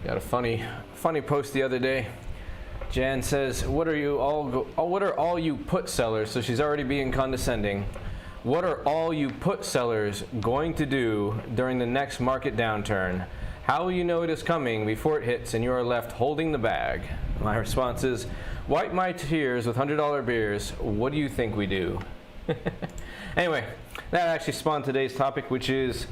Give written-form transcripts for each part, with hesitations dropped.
Got a funny post the other day. Jan says, what are all you put sellers? So she's already being condescending. What are all you put sellers going to do during the next market downturn? How will you know it is coming before it hits and you are left holding the bag? My response is, wipe my tears with $100 beers. What do you think we do? Anyway, that actually spawned today's topic, which is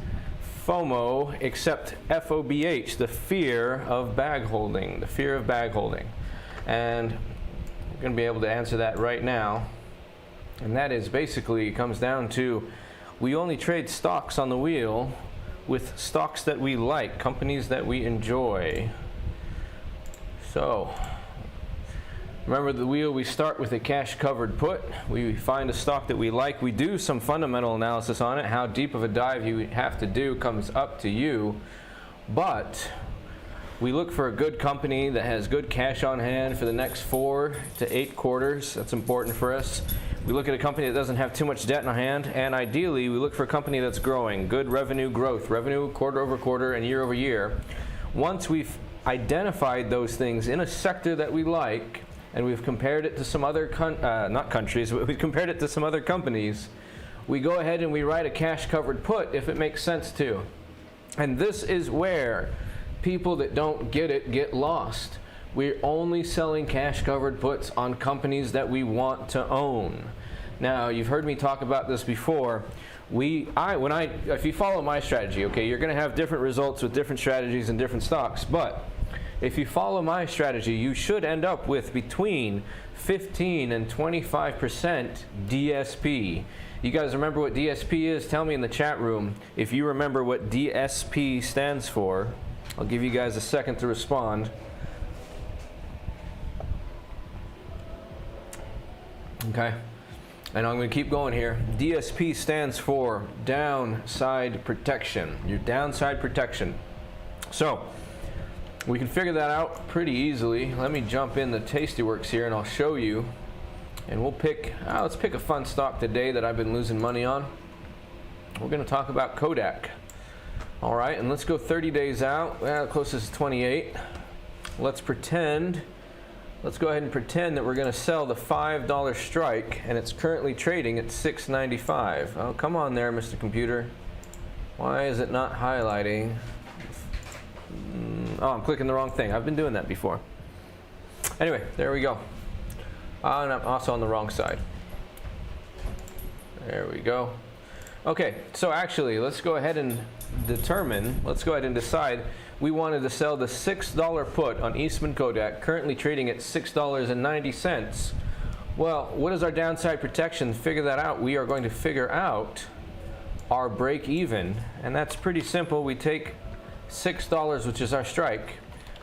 FOMO, except FOBH, the fear of bag holding, the fear of bag holding. And we're going to be able to answer that right now. And that is basically, it comes down to, we only trade stocks on the wheel with stocks that we like, companies that we enjoy. So, remember the wheel, we start with a cash covered put. We find a stock that we like. We do some fundamental analysis on it. How deep of a dive you have to do comes up to you. But we look for a good company that has good cash on hand for the next 4 to 8 quarters. That's important for us. We look at a company that doesn't have too much debt on hand, and ideally we look for a company that's growing, good revenue growth, revenue quarter over quarter and year over year. Once we've identified those things in a sector that we like, and we've compared it to some other, not countries, but we've compared it to some other companies, we go ahead and we write a cash covered put if it makes sense to. And this is where people that don't get it get lost. We're only selling cash covered puts on companies that we want to own. Now, you've heard me talk about this before. If you follow my strategy, okay, you're going to have different results with different strategies and different stocks, but if you follow my strategy, you should end up with between 15 and 25% DSP. You guys remember what DSP is? Tell me in the chat room if you remember what DSP stands for. I'll give you guys a second to respond. Okay, and I'm going to keep going here. DSP stands for downside protection, your downside protection. So we can figure that out pretty easily. Let me jump in the Tastyworks here and I'll show you. And we'll pick, let's pick a fun stock today that I've been losing money on. We're going to talk about Kodak. All right, and let's go 30 days out. Well, closest is 28. Let's go ahead and pretend that we're going to sell the $5 strike, and it's currently trading at $6.95. Oh, come on there, Mr. Computer. Why is it not highlighting? Oh, I'm clicking the wrong thing. I've been doing that before. Anyway, there we go. And I'm also on the wrong side. There we go. Okay, so actually, let's go ahead and decide we wanted to sell the $6 put on Eastman Kodak, currently trading at $6.90. Well, what is our downside protection? Figure that out. We are going to figure out our break even, and that's pretty simple. We take $6, which is our strike,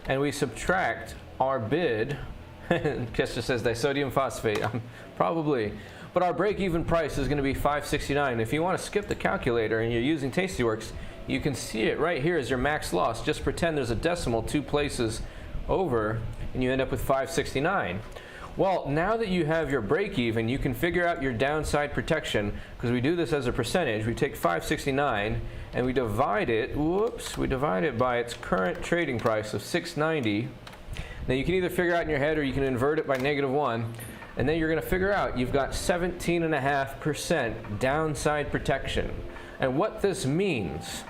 and we subtract our bid. Kester says disodium phosphate. Probably. But our break even price is going to be $5.69. If you want to skip the calculator and you're using Tastyworks, you can see it right here as your max loss. Just pretend there's a decimal 2 places over and you end up with $5.69. Well, now that you have your break even, you can figure out your downside protection, because we do this as a percentage. We take $5.69 and we divide it, by its current trading price of $6.90. Now you can either figure out in your head or you can invert it by -1. And then you're going to figure out you've got 17.5% downside protection. And what this means,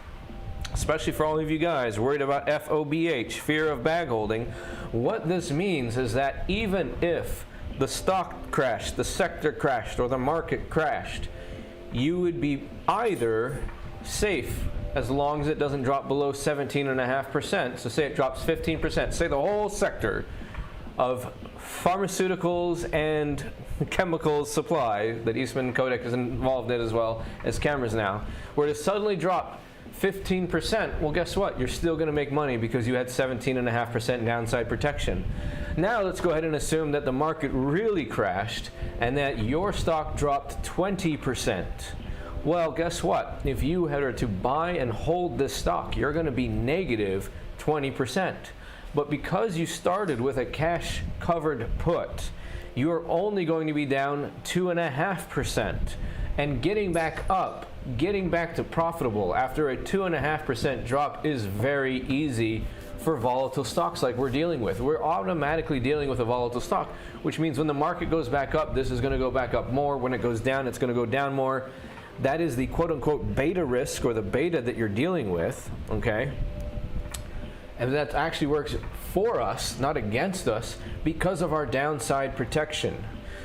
especially for all of you guys worried about FOBH, fear of bag holding, what this means is that even if the stock crashed, the sector crashed, or the market crashed, you would be either safe as long as it doesn't drop below 17.5%. So say it drops 15%. Say the whole sector of pharmaceuticals and chemicals supply that Eastman Kodak is involved in, as well as cameras now, were to suddenly drop 15%, well, guess what? You're still going to make money because you had 17.5% downside protection. Now let's go ahead and assume that the market really crashed and that your stock dropped 20%. Well, guess what? If you were to buy and hold this stock, you're going to be negative 20%. But because you started with a cash covered put, you're only going to be down 2.5%. And getting back up, getting back to profitable after a 2.5% drop is very easy for volatile stocks like we're dealing with. We're automatically dealing with a volatile stock, which means when the market goes back up, this is going to go back up more. When it goes down, it's going to go down more. That is the quote-unquote beta risk, or the beta that you're dealing with, okay? And that actually works for us, not against us, because of our downside protection.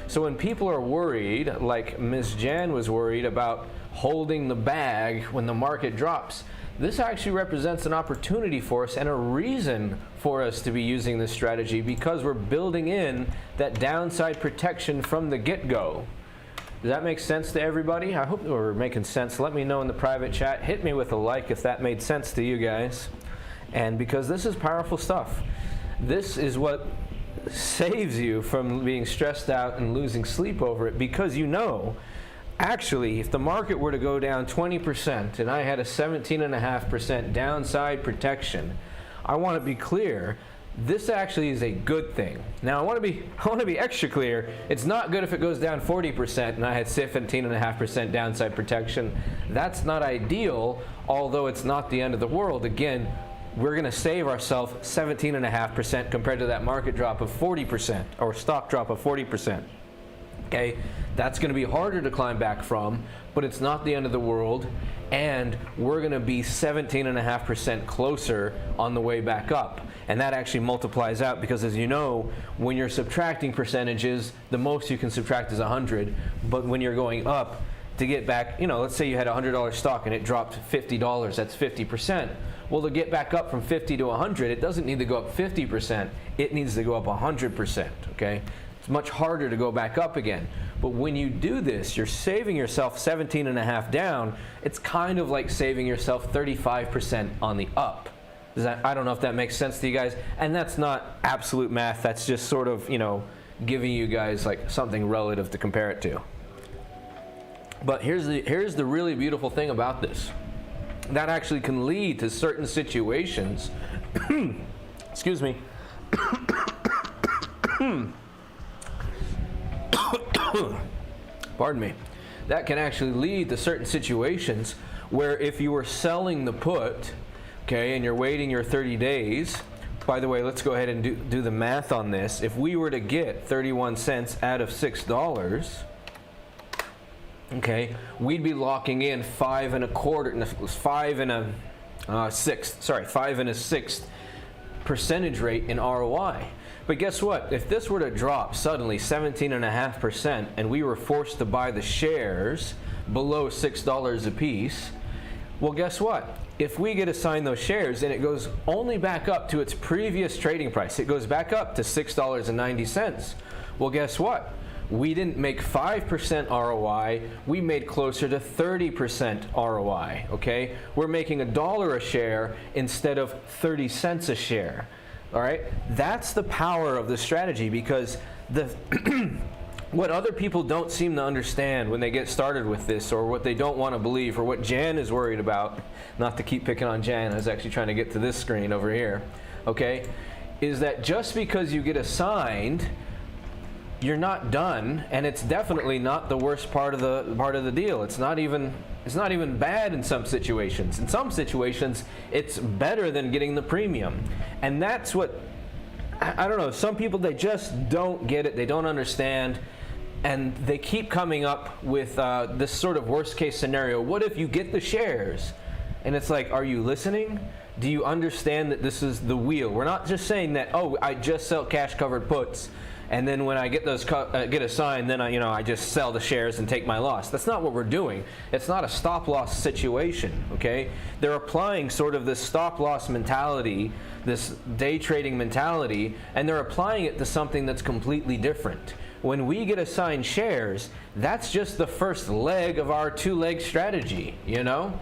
So when people are worried, like Ms. Jan was worried about holding the bag when the market drops, this actually represents an opportunity for us and a reason for us to be using this strategy, because we're building in that downside protection from the get-go. Does that make sense to everybody? I hope we're making sense. Let me know in the private chat. Hit me with a like if that made sense to you guys. And because this is powerful stuff. This is what saves you from being stressed out and losing sleep over it, because you know, actually, if the market were to go down 20% and I had a 17.5% downside protection, I want to be clear, this actually is a good thing. Now, I want to be extra clear. It's not good if it goes down 40% and I had 17.5% downside protection. That's not ideal, although it's not the end of the world. Again, we're going to save ourselves 17.5% compared to that market drop of 40%, or stock drop of 40%. Okay, that's going to be harder to climb back from, but it's not the end of the world, and we're going to be 17.5% closer on the way back up. And that actually multiplies out, because as you know, when you're subtracting percentages, the most you can subtract is 100, but when you're going up to get back, you know, let's say you had a $100 stock and it dropped $50, that's 50%. Well, to get back up from 50 to 100, it doesn't need to go up 50%, it needs to go up 100%, okay? It's much harder to go back up again. But when you do this, you're saving yourself 17.5 down. It's kind of like saving yourself 35% on the up. I don't know if that makes sense to you guys. And that's not absolute math. That's just sort of, you know, giving you guys like something relative to compare it to. But here's the really beautiful thing about this. That actually can lead to certain situations. Excuse me. Pardon me. That can actually lead to certain situations where if you were selling the put, okay, and you're waiting your 30 days, by the way, let's go ahead and do the math on this. If we were to get 31 cents out of $6, okay, we'd be locking in 5 and a sixth percentage rate in ROI. But guess what? If this were to drop suddenly 17.5% and we were forced to buy the shares below $6 a piece, well, guess what? If we get assigned those shares and it goes only back up to its previous trading price, it goes back up to $6.90. Well, guess what? We didn't make 5% ROI, we made closer to 30% ROI, okay? We're making $1 a share instead of 30 cents a share, all right? That's the power of the strategy, because what other people don't seem to understand when they get started with this, or what they don't want to believe, or what Jan is worried about, not to keep picking on Jan, I was actually trying to get to this screen over here, okay, is that just because you get assigned, you're not done, and it's definitely not the worst part of the deal. It's not even bad in some situations. In some situations, it's better than getting the premium. And that's what, I don't know, some people, they just don't get it, they don't understand, and they keep coming up with this sort of worst case scenario. What if you get the shares? And it's like, are you listening? Do you understand that this is the wheel? We're not just saying that, oh, I just sell cash covered puts, and then when I get those get assigned, then I just sell the shares and take my loss. That's not what we're doing. It's not a stop loss situation, okay? They're applying sort of this stop loss mentality, this day trading mentality, and they're applying it to something that's completely different. When we get assigned shares, that's just the first leg of our two-leg strategy, you know?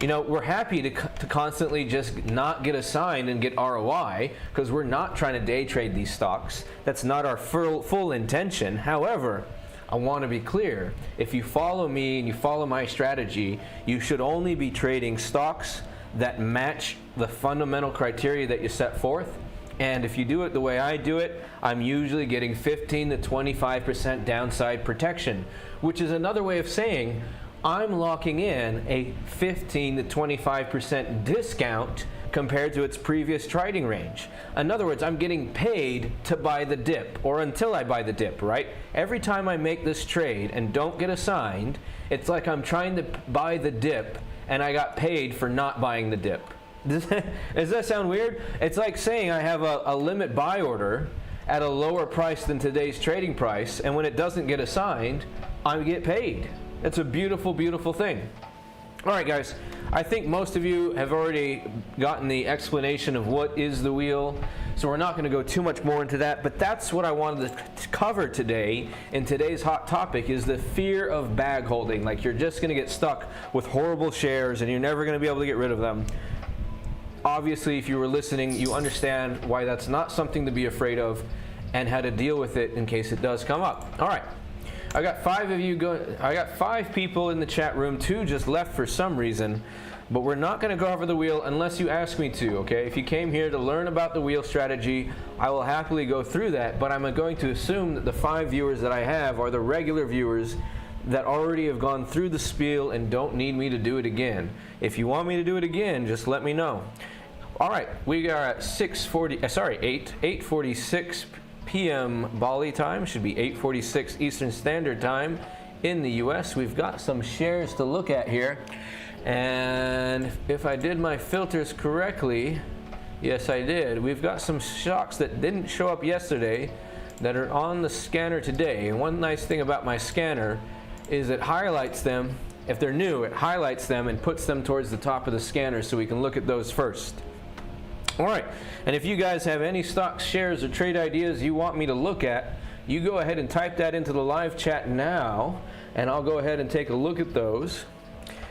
We're happy to constantly just not get assigned and get ROI, because we're not trying to day trade these stocks. That's not our full intention. However, I want to be clear. If you follow me and you follow my strategy, you should only be trading stocks that match the fundamental criteria that you set forth. And if you do it the way I do it, I'm usually getting 15 to 25% downside protection, which is another way of saying I'm locking in a 15 to 25% discount compared to its previous trading range. In other words, I'm getting paid to buy the dip, or until I buy the dip, right? Every time I make this trade and don't get assigned, it's like I'm trying to buy the dip and I got paid for not buying the dip. Does that sound weird? It's like saying I have a limit buy order at a lower price than today's trading price, and when it doesn't get assigned, I get paid. It's a beautiful, beautiful thing. All right, guys, I think most of you have already gotten the explanation of what is the wheel, so we're not going to go too much more into that, but that's what I wanted to cover today in today's hot topic, is the fear of bag holding. Like, you're just going to get stuck with horrible shares and you're never going to be able to get rid of them. Obviously, if you were listening, you understand why that's not something to be afraid of and how to deal with it in case it does come up. All right. I got 5 people in the chat room. 2 just left for some reason, but we're not going to go over the wheel unless you ask me to, okay? If you came here to learn about the wheel strategy, I will happily go through that, but I'm going to assume that the 5 viewers that I have are the regular viewers that already have gone through the spiel and don't need me to do it again. If you want me to do it again, just let me know. All right, we are at 8:46 p.m. Bali time. Should be 8:46 Eastern Standard Time in the US. We've got some shares to look at here, and if I did my filters correctly, yes I did, we've got some stocks that didn't show up yesterday that are on the scanner today. And one nice thing about my scanner is it highlights them. If they're new, it highlights them and puts them towards the top of the scanner so we can look at those first. All right, and if you guys have any stocks, shares, or trade ideas you want me to look at, you go ahead and type that into the live chat now, and I'll go ahead and take a look at those.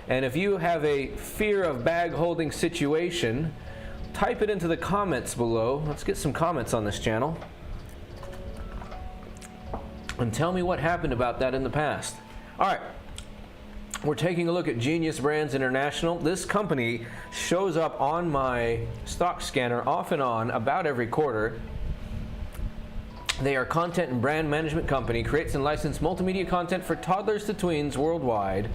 And if you have a fear of bag holding situation, type it into the comments below. Let's get some comments on this channel. And tell me what happened about that in the past. All right. We're taking a look at Genius Brands International. This company shows up on my stock scanner off and on about every quarter. They are a content and brand management company, creates and licenses multimedia content for toddlers to tweens worldwide,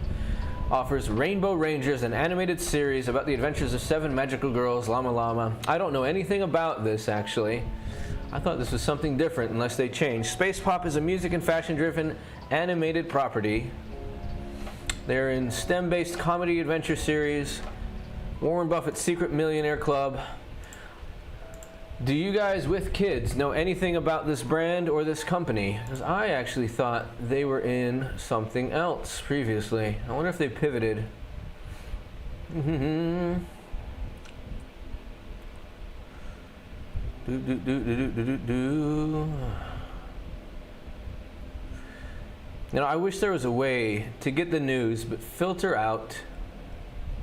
offers Rainbow Rangers, an animated series about the adventures of 7 magical girls, Llama Llama. I don't know anything about this, actually. I thought this was something different unless they changed. Space Pop is a music and fashion-driven animated property. They're in STEM-based comedy adventure series. Warren Buffett's Secret Millionaire Club. Do you guys with kids know anything about this brand or this company? Because I actually thought they were in something else previously. I wonder if they pivoted. You know, I wish there was a way to get the news but filter out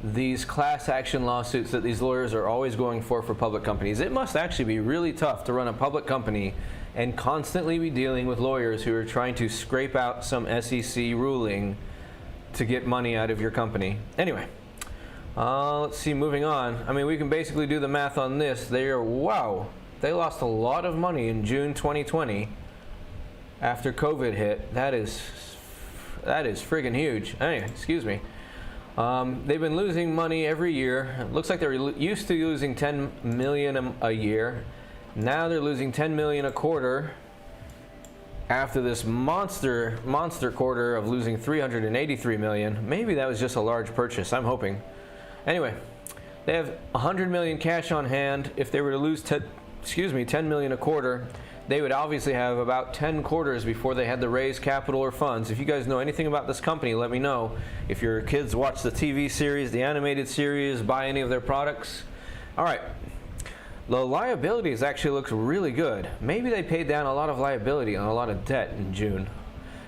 these class action lawsuits that these lawyers are always going for public companies. It must actually be really tough to run a public company and constantly be dealing with lawyers who are trying to scrape out some SEC ruling to get money out of your company. Anyway, let's see, moving on. I mean, we can basically do the math on this. They lost a lot of money in June 2020 after COVID hit. That is friggin' huge. Anyway, excuse me. They've been losing money every year. It looks like they're used to losing 10 million a year. Now they're losing 10 million a quarter after this monster quarter of losing 383 million. Maybe that was just a large purchase, I'm hoping. Anyway, they have 100 million cash on hand. If they were to lose 10 million a quarter, they would obviously have about 10 quarters before they had to raise capital or funds. If you guys know anything about this company, let me know. If your kids watch the TV series, the animated series, buy any of their products. All right, the liabilities actually looks really good. Maybe they paid down a lot of liability on a lot of debt in June,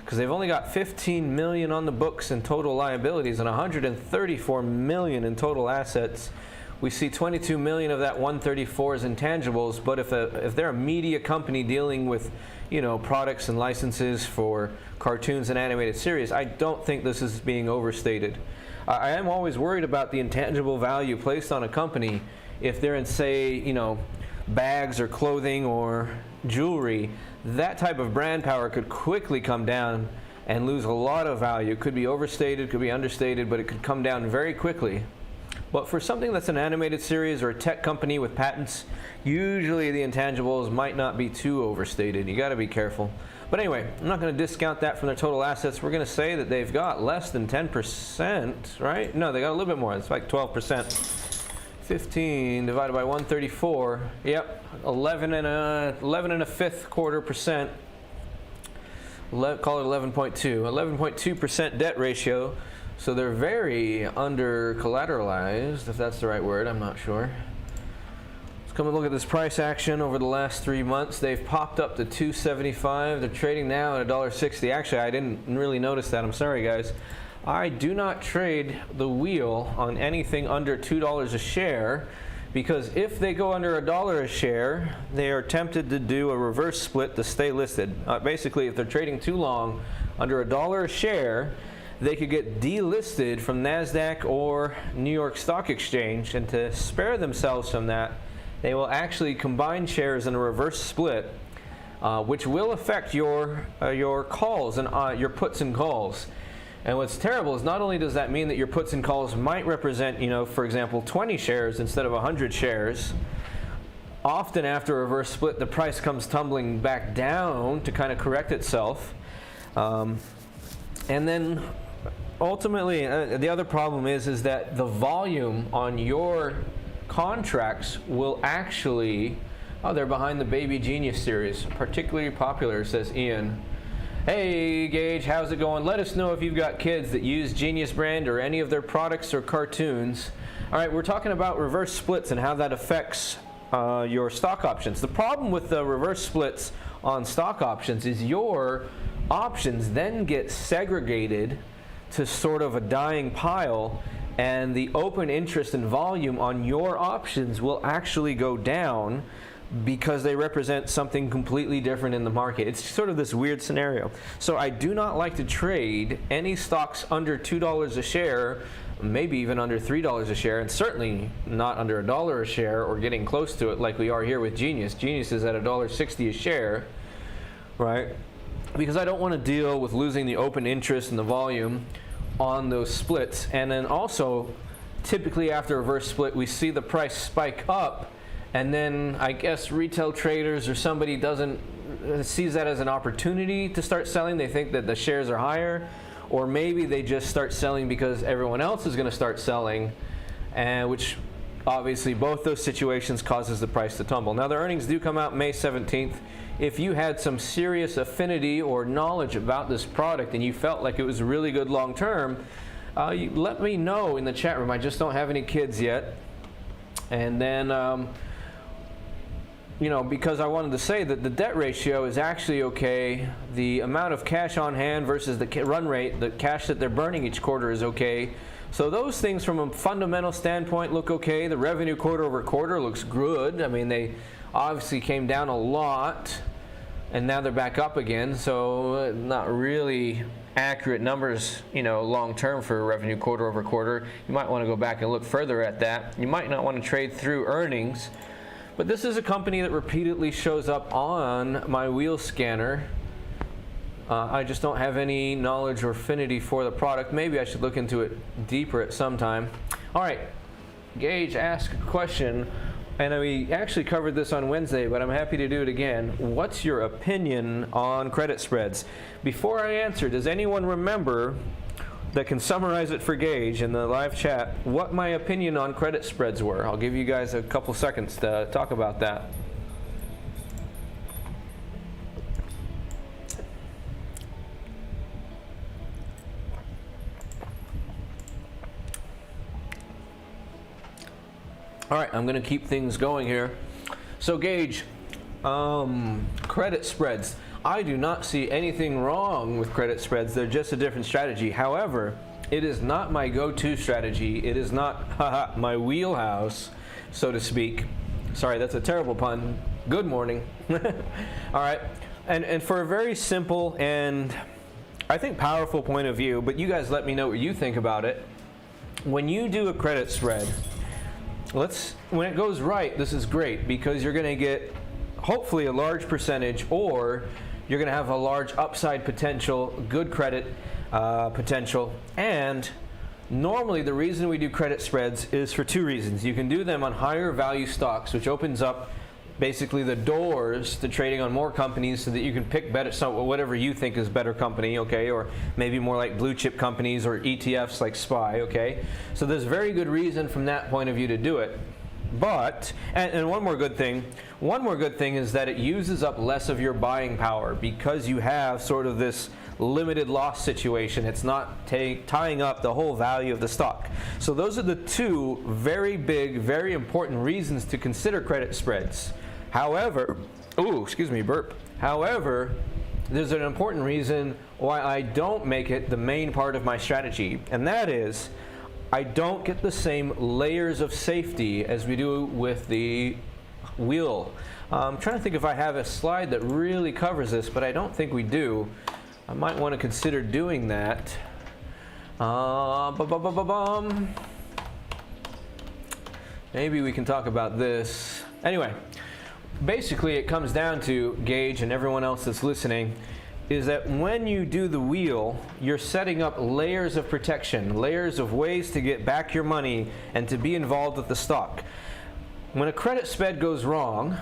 because they've only got 15 million on the books in total liabilities and 134 million in total assets. We see 22 million of that 134 is intangibles, but if they're a media company dealing with, you know, products and licenses for cartoons and animated series, I don't think this is being overstated. I am always worried about the intangible value placed on a company if they're in, say, you know, bags or clothing or jewelry. That type of brand power could quickly come down and lose a lot of value. It could be overstated, could be understated, but it could come down very quickly. But for something that's an animated series or a tech company with patents, usually the intangibles might not be too overstated. You got to be careful. But anyway, I'm not going to discount that from their total assets. We're going to say that they've got less than 10%, right? No, they got a little bit more. It's like 12%. 15 divided by 134. Yep, 11 and a fifth quarter percent. Call it 11.2. 11.2% debt ratio. So they're very under collateralized, if that's the right word. I'm not sure. Let's come and look at this price action over the last 3 months. They've popped up to $2.75. They're trading now at $1.60. Actually, I didn't really notice that. I'm sorry, guys. I do not trade the wheel on anything under $2 a share, because if they go under $1 a share, they are tempted to do a reverse split to stay listed. Basically, if they're trading too long under $1 a share, they could get delisted from NASDAQ or New York Stock Exchange, and to spare themselves from that, they will actually combine shares in a reverse split, which will affect your calls and your puts and calls. And what's terrible is not only does that mean that your puts and calls might represent, for example, 20 shares instead of 100 shares. Often after a reverse split, the price comes tumbling back down to kind of correct itself. And then ultimately, the other problem is that the volume on your contracts will actually, they're behind the Baby Genius series, particularly popular, says Ian. Hey Gage, how's it going? Let us know if you've got kids that use Genius Brand or any of their products or cartoons. All right, we're talking about reverse splits and how that affects your stock options. The problem with the reverse splits on stock options is your options then get segregated to sort of a dying pile, and the open interest and volume on your options will actually go down because they represent something completely different in the market. It's sort of this weird scenario. So I do not like to trade any stocks under $2 a share, maybe even under $3 a share, and certainly not under $1 a share or getting close to it like we are here with Genius. Genius is at $1.60 a share, right? Because I don't want to deal with losing the open interest and the volume on those splits. And then also, typically after a reverse split, we see the price spike up, and then I guess retail traders or somebody sees that as an opportunity to start selling. They think that the shares are higher, or maybe they just start selling because everyone else is going to start selling, and which obviously both those situations causes the price to tumble. Now, the earnings do come out May 17th. If you had some serious affinity or knowledge about this product and you felt like it was really good long term, let me know in the chat room. I just don't have any kids yet. And then because I wanted to say that the debt ratio is actually okay. The amount of cash on hand versus the run rate, the cash that they're burning each quarter, is okay. So those things from a fundamental standpoint look okay. The revenue quarter over quarter looks good. I mean, they obviously came down a lot, and now they're back up again. So not really accurate numbers, long term for revenue quarter over quarter. You might want to go back and look further at that. You might not want to trade through earnings. But this is a company that repeatedly shows up on my wheel scanner. I just don't have any knowledge or affinity for the product. Maybe I should look into it deeper at some time. All right, Gage asked a question, and we actually covered this on Wednesday, but I'm happy to do it again. What's your opinion on credit spreads? Before I answer, does anyone remember that can summarize it for Gage in the live chat what my opinion on credit spreads were? I'll give you guys a couple seconds to talk about that. All right, I'm going to keep things going here. So Gage, credit spreads. I do not see anything wrong with credit spreads. They're just a different strategy. However, it is not my go-to strategy. It is not my wheelhouse, so to speak. Sorry, that's a terrible pun. Good morning. All right. And for a very simple and I think powerful point of view, but you guys let me know what you think about it. When you do a credit spread, when it goes right, this is great because you're going to get hopefully a large percentage, or you're going to have a large upside potential, good credit potential, and Normally, the reason we do credit spreads is for two reasons. You can do them on higher value stocks, which opens up basically the doors to trading on more companies so that you can pick better, so whatever you think is better company, okay, or maybe more like blue chip companies or ETFs like SPY, okay. So there's very good reason from that point of view to do it. But, and one more good thing is that it uses up less of your buying power because you have sort of this limited loss situation. It's not tying up the whole value of the stock. So those are the two very big, very important reasons to consider credit spreads. However, However, there's an important reason why I don't make it the main part of my strategy, and that is I don't get the same layers of safety as we do with the wheel. I'm trying to think if I have a slide that really covers this, but I don't think we do. I might want to consider doing that. Maybe we can talk about this. Anyway, basically it comes down to, Gage and everyone else that's listening, is that when you do the wheel, you're setting up layers of protection, layers of ways to get back your money and to be involved with the stock. When a credit spread goes wrong,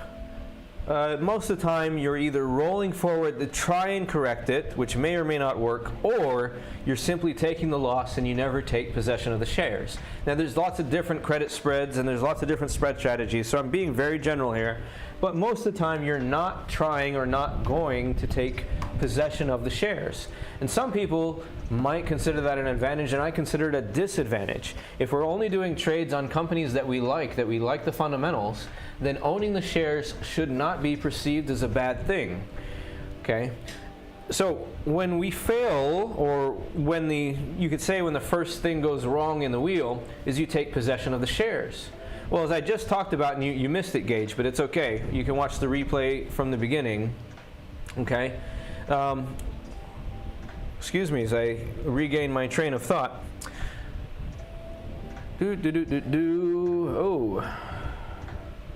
most of the time you're either rolling forward to try and correct it, which may or may not work, or you're simply taking the loss and you never take possession of the shares. Now there's lots of different credit spreads and there's lots of different spread strategies, so I'm being very general here, but most of the time you're not trying or not going to take possession of the shares. And some people might consider that an advantage, and I consider it a disadvantage. If we're only doing trades on companies that we like the fundamentals, then owning the shares should not be perceived as a bad thing. Okay? So when we fail, or when you could say when the first thing goes wrong in the wheel, is you take possession of the shares. Well, as I just talked about, and you missed it, Gage, but it's okay. You can watch the replay from the beginning. Okay? Excuse me as I regain my train of thought. Oh,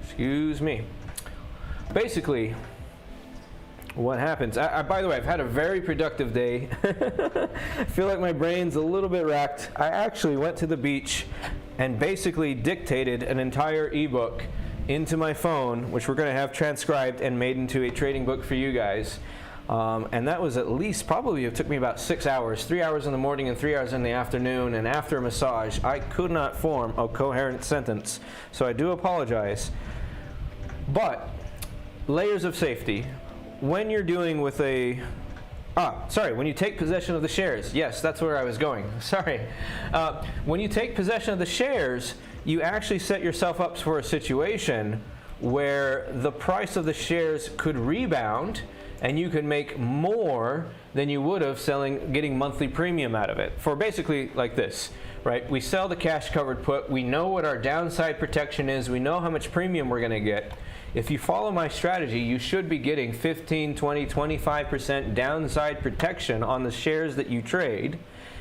excuse me. Basically, what happens, by the way, I've had a very productive day. I feel like my brain's a little bit racked. I actually went to the beach and basically dictated an entire ebook into my phone, which we're going to have transcribed and made into a trading book for you guys. And that was at least, probably it took me about 6 hours, 3 hours in the morning and 3 hours in the afternoon, and after a massage, I could not form a coherent sentence. So I do apologize. But, layers of safety. When you're dealing with when you take possession of the shares. Yes, that's where I was going. Sorry. When you take possession of the shares, you actually set yourself up for a situation where the price of the shares could rebound and you can make more than you would have getting monthly premium out of it. For basically like this, right? We sell the cash covered put, we know what our downside protection is, we know how much premium we're gonna get. If you follow my strategy, you should be getting 15, 20, 25% downside protection on the shares that you trade.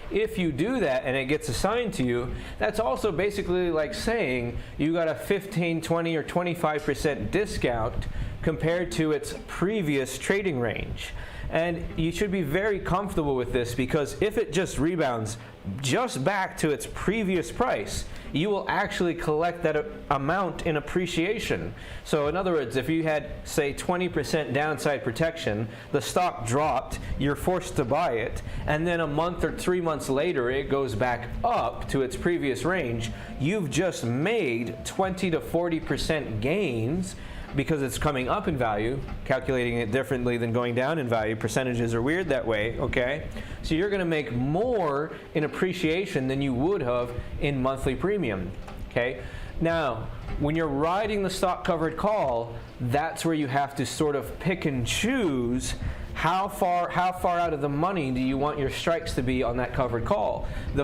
If you do that and it gets assigned to you, that's also basically like saying you got a 15, 20, or 25% discount compared to its previous trading range. And you should be very comfortable with this, because if it just rebounds just back to its previous price, you will actually collect that amount in appreciation. So in other words, if you had, say, 20% downside protection, the stock dropped, you're forced to buy it, and then a month or 3 months later it goes back up to its previous range, you've just made 20 to 40% gains because it's coming up in value. Calculating it differently than going down in value. Percentages are weird that way, okay? So you're gonna make more in appreciation than you would have in monthly premium, okay? Now, when you're riding the stock covered call, that's where you have to sort of pick and choose how far out of the money do you want your strikes to be on that covered call. The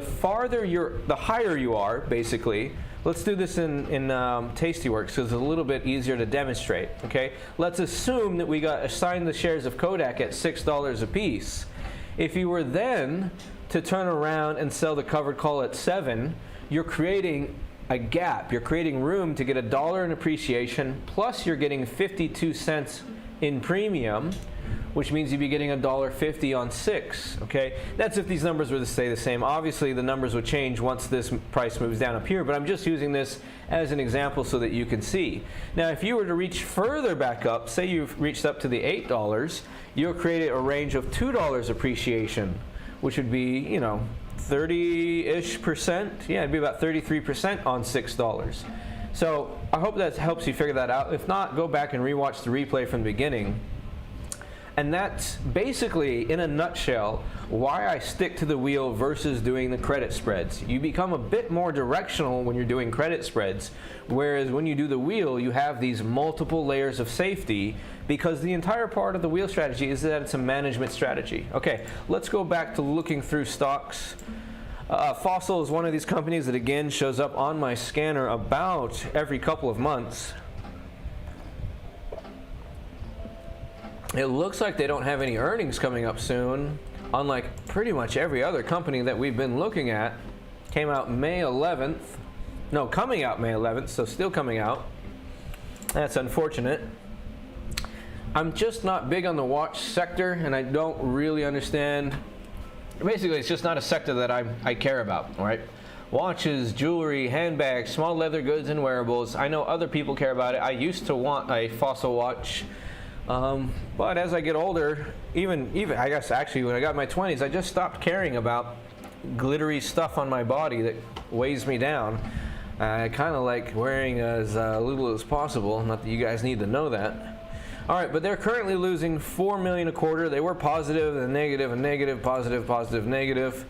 higher you are, basically. Let's do this in Tastyworks because it's a little bit easier to demonstrate, okay? Let's assume that we got assigned the shares of Kodak at $6 a piece. If you were then to turn around and sell the covered call at $7, you're creating a gap. You're creating room to get $1 in appreciation, plus you're getting 52 cents in premium, which means you'd be getting $1.50 on 6. Okay, that's if these numbers were to stay the same. Obviously, the numbers would change once this price moves down up here, but I'm just using this as an example so that you can see. Now, if you were to reach further back up, say you've reached up to the $8, you'll create a range of $2 appreciation, which would be, you know, 30-ish%. Yeah, it'd be about 33% on $6. So I hope that helps you figure that out. If not, go back and rewatch the replay from the beginning. And that's basically, in a nutshell, why I stick to the wheel versus doing the credit spreads. You become a bit more directional when you're doing credit spreads, whereas when you do the wheel, you have these multiple layers of safety, because the entire part of the wheel strategy is that it's a management strategy. Okay, let's go back to looking through stocks. Fossil is one of these companies that again shows up on my scanner about every couple of months. It looks like they don't have any earnings coming up soon, unlike pretty much every other company that we've been looking at. Came out May 11th. No, coming out May 11th, so still coming out. That's unfortunate. I'm just not big on the watch sector, and I don't really understand. Basically, it's just not a sector that I care about, all right? Watches, jewelry, handbags, small leather goods, and wearables. I know other people care about it. I used to want a Fossil watch. But as I get older, even I guess actually when I got my 20s, I just stopped caring about glittery stuff on my body that weighs me down. I kind of like wearing as little as possible. Not that you guys need to know that. All right, but they're currently losing $4 million a quarter. They were positive, and negative, and negative, positive, positive, negative.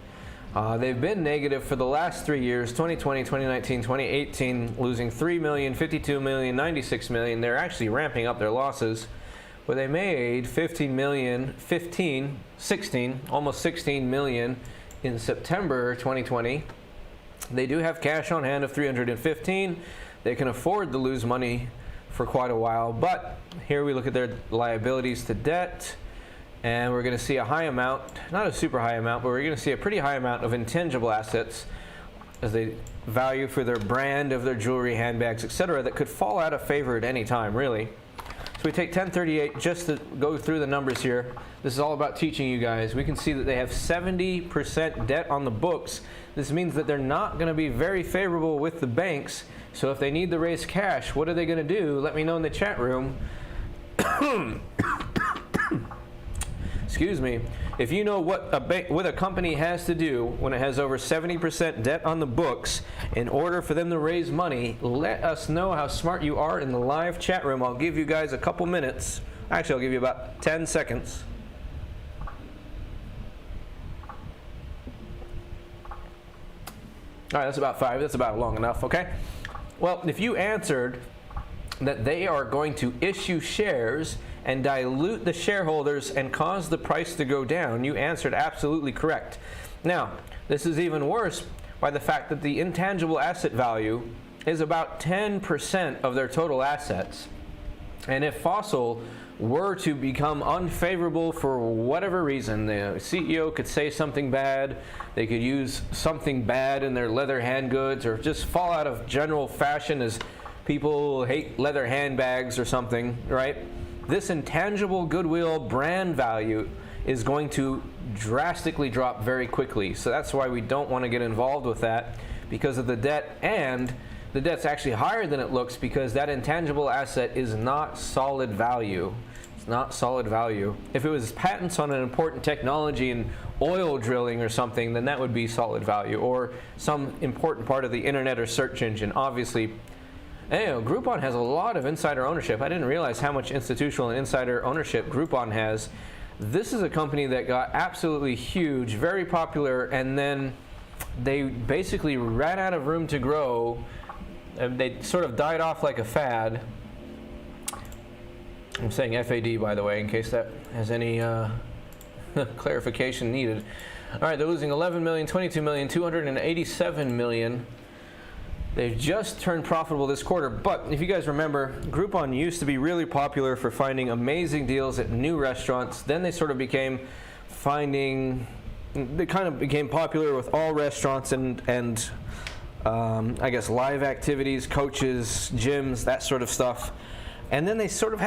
They've been negative for the last 3 years, 2020, 2019, 2018, losing $3 million, $52 million, $96 million. They're actually ramping up their losses. But they made almost 16 million in September 2020. They do have cash on hand of 315. They can afford to lose money for quite a while. But here we look at their liabilities to debt, and we're going to see a high amount, not a super high amount, but we're going to see a pretty high amount of intangible assets as they value for their brand of their jewelry, handbags, etc., that could fall out of favor at any time, really. So we take 1038 just to go through the numbers here. This is all about teaching you guys. We can see that they have 70% debt on the books. This means that they're not going to be very favorable with the banks. So if they need to raise cash, what are they going to do? Let me know in the chat room. Excuse me. If you know what a company has to do when it has over 70% debt on the books in order for them to raise money, let us know how smart you are in the live chat room. I'll give you guys a couple minutes. Actually, I'll give you about 10 seconds. All right, that's about 5. That's about long enough, okay? Well, if you answered that they are going to issue shares and dilute the shareholders and cause the price to go down, you answered absolutely correct. Now, this is even worse by the fact that the intangible asset value is about 10% of their total assets. And if Fossil were to become unfavorable for whatever reason, the CEO could say something bad, they could use something bad in their leather hand goods, or just fall out of general fashion as people hate leather handbags or something, right? This intangible goodwill brand value is going to drastically drop very quickly. So that's why we don't want to get involved with that, because of the debt, and the debt's actually higher than it looks because that intangible asset is not solid value. It's not solid value. If it was patents on an important technology in oil drilling or something, then that would be solid value, or some important part of the internet or search engine. Obviously, Groupon has a lot of insider ownership. I didn't realize how much institutional and insider ownership Groupon has. This is a company that got absolutely huge, very popular, and then they basically ran out of room to grow. They sort of died off like a fad. I'm saying FAD, by the way, in case that has any clarification needed. All right, they're losing 11 million, 22 million, 287 million. They've just turned profitable this quarter, but if you guys remember, Groupon used to be really popular for finding amazing deals at new restaurants. Then they sort of became they kind of became popular with all restaurants and I guess live activities, coaches, gyms, that sort of stuff. And then they sort of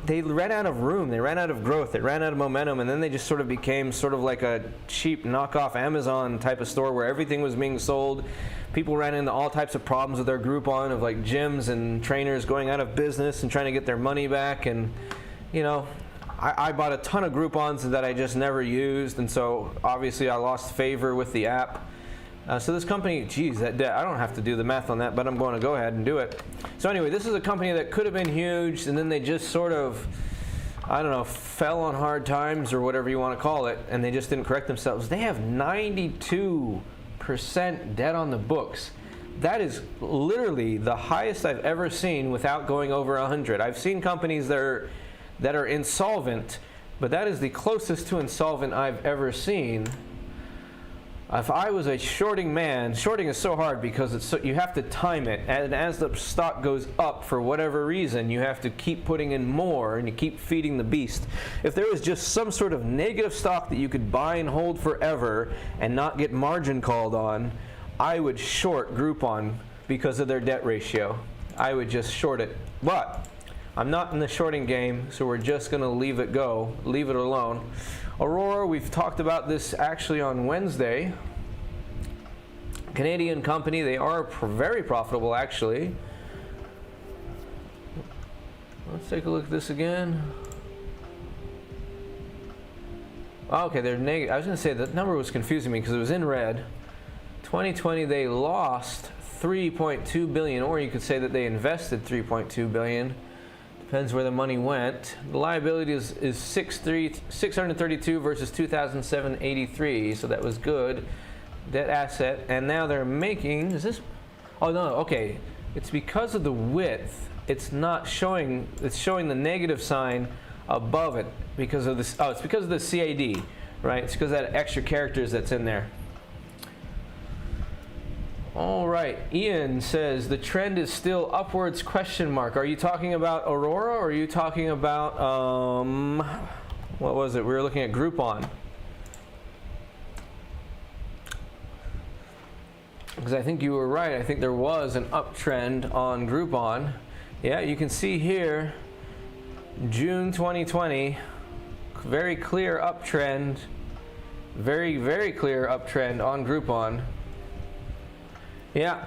they ran out of room, they ran out of growth, they ran out of momentum, and then they just sort of became sort of like a cheap knockoff Amazon type of store where everything was being sold. People ran into all types of problems with their Groupon of like gyms and trainers going out of business and trying to get their money back. And, you know, I bought a ton of Groupons that I just never used, and so obviously I lost favor with the app. So this company, geez, I don't have to do the math on that, but I'm going to go ahead and do it. So anyway, this is a company that could have been huge, and then they just sort of, I don't know, fell on hard times or whatever you want to call it, and they just didn't correct themselves. They have 92% debt on the books. That is literally the highest I've ever seen without going over 100. I've seen companies that are insolvent, but that is the closest to insolvent I've ever seen. If I was a shorting man, shorting is so hard because you have to time it, and as the stock goes up for whatever reason, you have to keep putting in more and you keep feeding the beast. If there was just some sort of negative stock that you could buy and hold forever and not get margin called on, I would short Groupon because of their debt ratio. I would just short it. But I'm not in the shorting game, so we're just going to leave it alone. Aurora, we've talked about this actually on Wednesday. Canadian company, they are very profitable actually. Let's take a look at this again. Okay, they're negative. I was going to say that number was confusing me because it was in red. 2020 they lost 3.2 billion, or you could say that they invested 3.2 billion. Depends where the money went. The liability is 632 versus 2007 so that was good. Debt asset, and now they're making, is this, oh no, okay. It's because of the width, it's not showing, it's showing the negative sign above it because of this, oh, it's because of the CAD, right? It's because of that extra characters that's in there. All right, Ian says the trend is still upwards, question mark. Are you talking about Aurora, or are you talking about, what was it? We were looking at Groupon. Because I think you were right. I think there was an uptrend on Groupon. Yeah, you can see here, June 2020, very clear uptrend, very, very clear uptrend on Groupon. Yeah,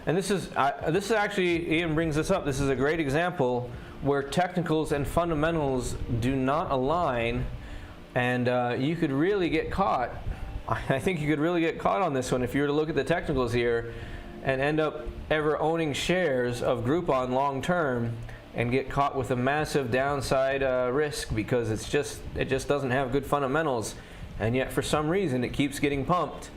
and this is actually, Ian brings this up, this is a great example where technicals and fundamentals do not align, and you could really get caught. I think you could really get caught on this one if you were to look at the technicals here and end up ever owning shares of Groupon long term and get caught with a massive downside risk because it just doesn't have good fundamentals, and yet for some reason it keeps getting pumped.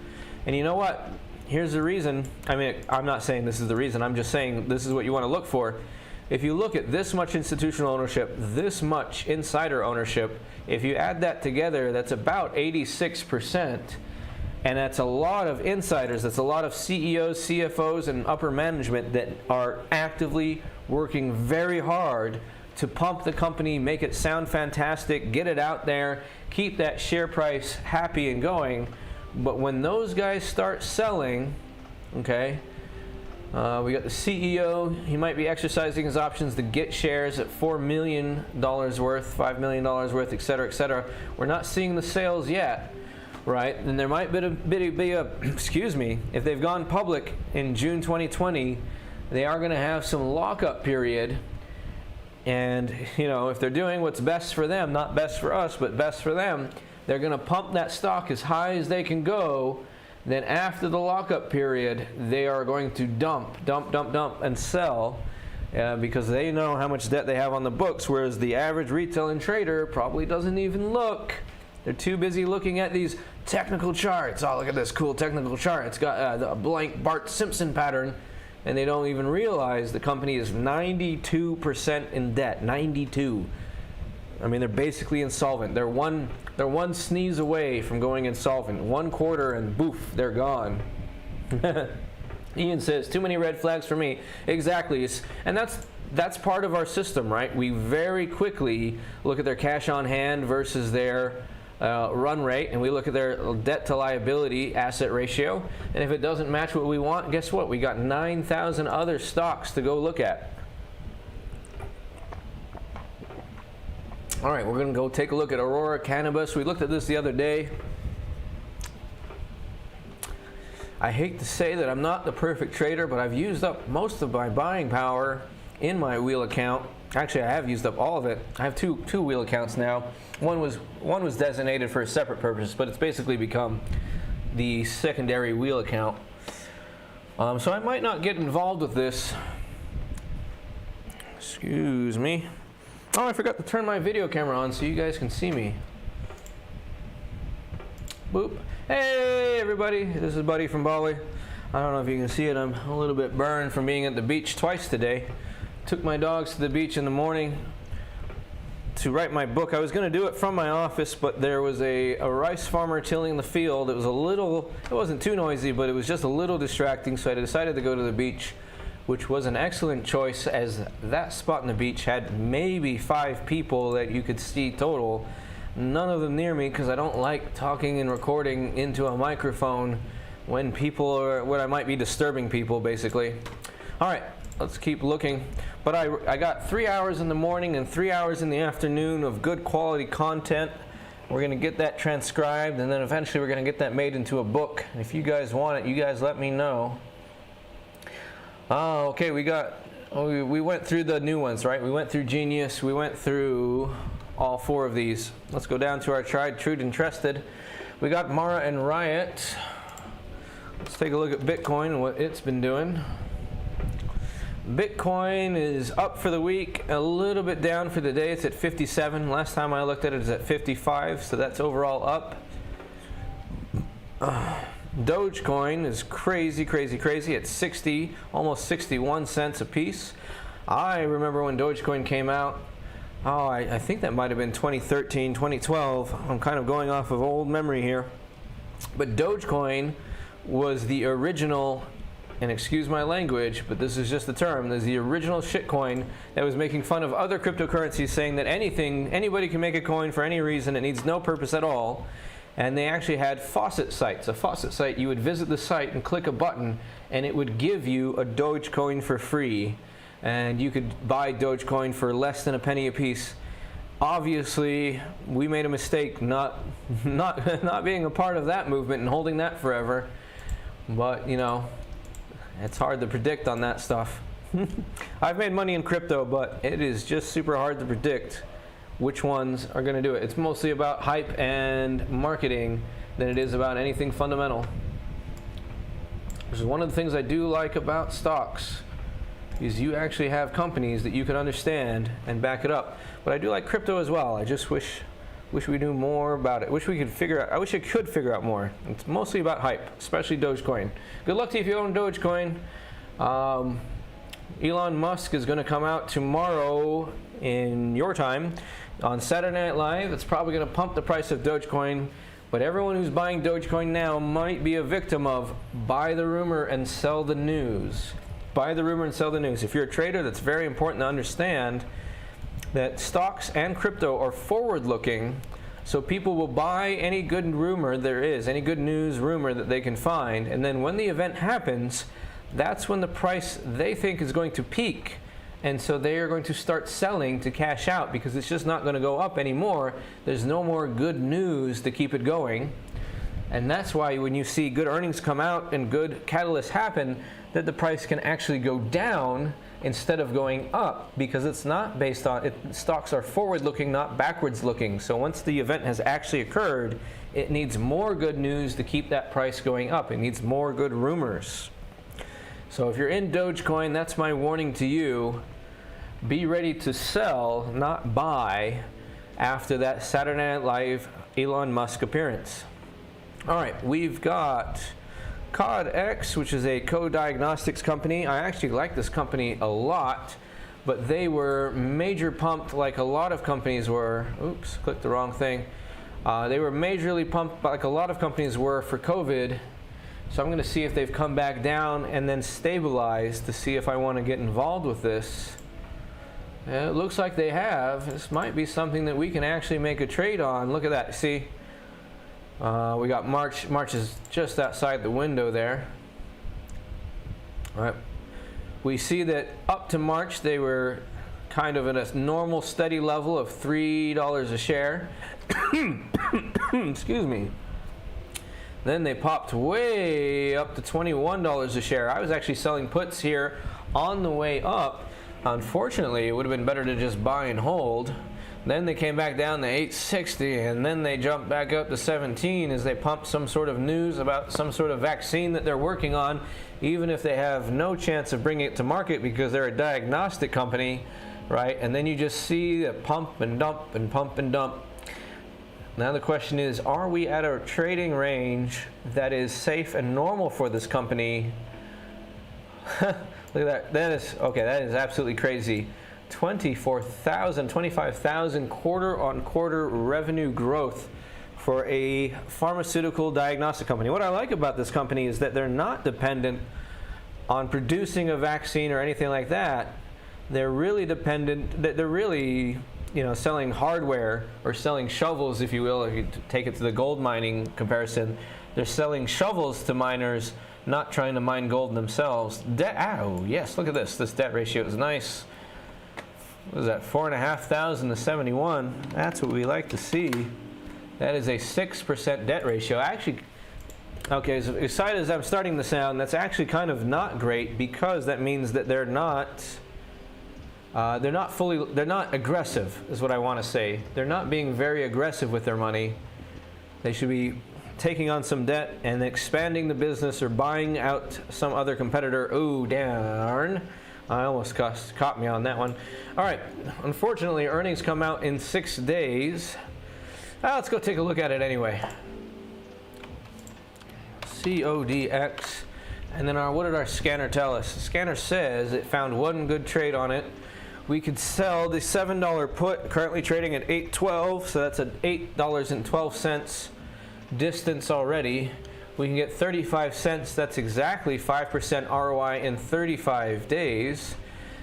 And you know what? Here's the reason. I mean, I'm not saying this is the reason. I'm just saying this is what you want to look for. If you look at this much institutional ownership, this much insider ownership, if you add that together, that's about 86%. And that's a lot of insiders. That's a lot of CEOs, CFOs, and upper management that are actively working very hard to pump the company, make it sound fantastic, get it out there, keep that share price happy and going. But when those guys start selling, okay, we got the CEO, he might be exercising his options to get shares at $4 million worth, $5 million worth, et cetera, et cetera. We're not seeing the sales yet, right? And there might be a excuse me, if they've gone public in June 2020, they are going to have some lockup period. And, you know, if they're doing what's best for them, not best for us, but best for them, they're going to pump that stock as high as they can go. Then after the lockup period, they are going to dump, and sell because they know how much debt they have on the books, whereas the average retail and trader probably doesn't even look. They're too busy looking at these technical charts. Oh, look at this cool technical chart. It's got a blank Bart Simpson pattern, and they don't even realize the company is 92% in debt. 92. I mean, they're basically insolvent. They're one sneeze away from going insolvent. One quarter and boof, they're gone. Ian says, too many red flags for me. Exactly. And that's part of our system, right? We very quickly look at their cash on hand versus their run rate, and we look at their debt to liability asset ratio. And if it doesn't match what we want, guess what? We got 9,000 other stocks to go look at. All right, we're gonna go take a look at Aurora Cannabis. We looked at this the other day. I hate to say that I'm not the perfect trader, but I've used up most of my buying power in my wheel account. Actually, I have used up all of it. I have two wheel accounts now. One was designated for a separate purpose, but it's basically become the secondary wheel account. So I might not get involved with this. Excuse me. Oh, I forgot to turn my video camera on so you guys can see me. Boop. Hey everybody, this is Buddy from Bali. I don't know if you can see it, I'm a little bit burned from being at the beach twice today. Took my dogs to the beach in the morning to write my book. I was going to do it from my office, but there was a rice farmer tilling the field. It wasn't too noisy, but it was just a little distracting, so I decided to go to the beach, which was an excellent choice, as that spot on the beach had maybe 5 people that you could see total. None of them near me, because I don't like talking and recording into a microphone when I might be disturbing people, basically. All right, let's keep looking. But I got 3 hours in the morning and 3 hours in the afternoon of good quality content. We're going to get that transcribed, and then eventually we're going to get that made into a book. If you guys want it, you guys let me know. Oh, okay, we went through the new ones, right? We went through Genius, we went through all 4 of these. Let's go down to our tried, true, and trusted. We got Mara and Riot. Let's take a look at Bitcoin and what it's been doing. Bitcoin is up for the week, a little bit down for the day. It's at 57. Last time I looked at it, it's at 55, so that's overall up. Dogecoin is crazy, crazy, crazy. It's 60, almost 61 cents a piece. I remember when Dogecoin came out. Oh, I think that might have been 2013, 2012. I'm kind of going off of old memory here. But Dogecoin was the original, and excuse my language, but this is just the term, there's the original shitcoin that was making fun of other cryptocurrencies, saying that anybody can make a coin for any reason, it needs no purpose at all. And they actually had faucet sites. A faucet site, you would visit the site and click a button, and it would give you a Dogecoin for free. And you could buy Dogecoin for less than a penny a piece. Obviously, we made a mistake not being a part of that movement and holding that forever. But, you know, it's hard to predict on that stuff. I've made money in crypto, but it is just super hard to predict which ones are going to do it. It's mostly about hype and marketing than it is about anything fundamental. This is one of the things I do like about stocks, is you actually have companies that you can understand and back it up. But I do like crypto as well. I just wish we knew more about it. I wish I could figure out more. It's mostly about hype, especially Dogecoin. Good luck to you if you own Dogecoin. Elon Musk is going to come out tomorrow in your time on Saturday Night Live. It's probably going to pump the price of Dogecoin, but everyone who's buying Dogecoin now might be a victim of buy the rumor and sell the news. Buy the rumor and sell the news. If you're a trader, that's very important to understand that stocks and crypto are forward-looking, so people will buy any good rumor there is, any good news rumor that they can find, and then when the event happens, that's when the price they think is going to peak. And so they are going to start selling to cash out, because it's just not going to go up anymore. There's no more good news to keep it going. And that's why when you see good earnings come out and good catalysts happen, that the price can actually go down instead of going up, because it's not based on it. Stocks are forward looking, not backwards looking. So once the event has actually occurred, it needs more good news to keep that price going up. It needs more good rumors. So if you're in Dogecoin, that's my warning to you. Be ready to sell, not buy, after that Saturday Night Live Elon Musk appearance. All right, we've got CODX, which is a co-diagnostics company. I actually like this company a lot, but they were major pumped like a lot of companies were. Oops, clicked the wrong thing. They were majorly pumped like a lot of companies were for COVID. So I'm going to see if they've come back down and then stabilized to see if I want to get involved with this. It looks like they have. This might be something that we can actually make a trade on. Look at that. See? We got March. March is just outside the window there. All right. We see that up to March they were kind of at a normal steady level of $3 a share. Excuse me. Then they popped way up to $21 a share. I was actually selling puts here on the way up. Unfortunately, it would have been better to just buy and hold. Then they came back down to $8.60, and then they jumped back up to $17 as they pumped some sort of news about some sort of vaccine that they're working on, even if they have no chance of bringing it to market because they're a diagnostic company, right? And then you just see a pump and dump and pump and dump. Now the question is, are we at a trading range that is safe and normal for this company? Look at that. That is absolutely crazy. 25,000 quarter-on-quarter revenue growth for a pharmaceutical diagnostic company. What I like about this company is that they're not dependent on producing a vaccine or anything like that. They're really dependent, they're really, selling hardware or selling shovels, if you will, if you take it to the gold mining comparison. They're selling shovels to miners, not trying to mine gold themselves. Yes, look at this. This debt ratio is nice. What is that, 4,500 to 71? That's what we like to see. That is a 6% debt ratio. Actually, okay, as excited as I'm starting to sound, that's actually kind of not great, because that means that they're not aggressive, is what I want to say. They're not being very aggressive with their money. They should be taking on some debt and expanding the business or buying out some other competitor. Oh, darn. I almost caught me on that one. All right, unfortunately, earnings come out in 6 days. Let's go take a look at it anyway. CODX. And then what did our scanner tell us? The scanner says it found one good trade on it. We could sell the $7 put, currently trading at $8.12, so that's an $8.12 distance already. We can get 35 cents. That's exactly 5% ROI in 35 days.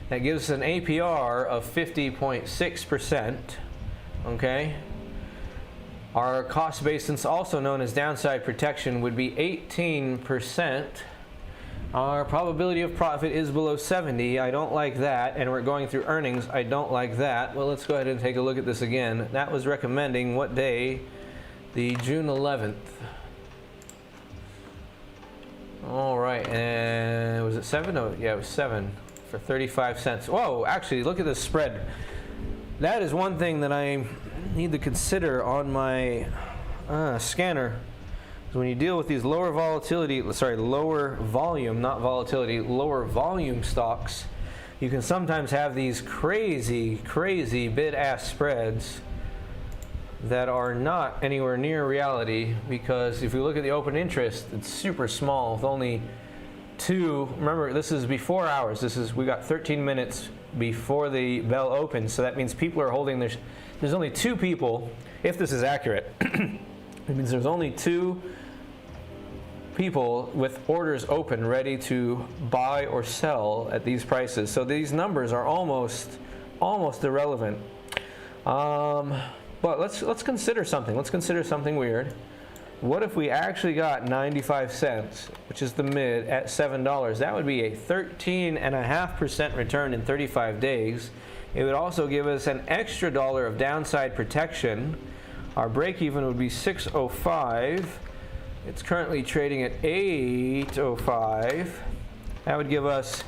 That gives us an APR of 50.6%. Okay. Our cost basis, also known as downside protection, would be 18%. Our probability of profit is below 70. I don't like that. And we're going through earnings. I don't like that. Well, let's go ahead and take a look at this again. That was recommending what day? The June 11th. All right, and was it 7? Oh, yeah, it was 7 for 35 cents. Whoa, actually, look at this spread. That is one thing that I need to consider on my scanner. So when you deal with these lower volume, not volatility, lower volume stocks, you can sometimes have these crazy bid-ask spreads that are not anywhere near reality, because if you look at the open interest, it's super small with only 2. Remember, this is before hours. We got 13 minutes before the bell opens, so that means people are holding there's only 2 people, if this is accurate. It means there's only 2 people with orders open ready to buy or sell at these prices. So these numbers are almost irrelevant. But let's consider something. Let's consider something weird. What if we actually got 95 cents, which is the mid, at $7? That would be a 13.5% return in 35 days. It would also give us an extra $1 of downside protection. Our break even would be $6.05. It's currently trading at $8.05. That would give us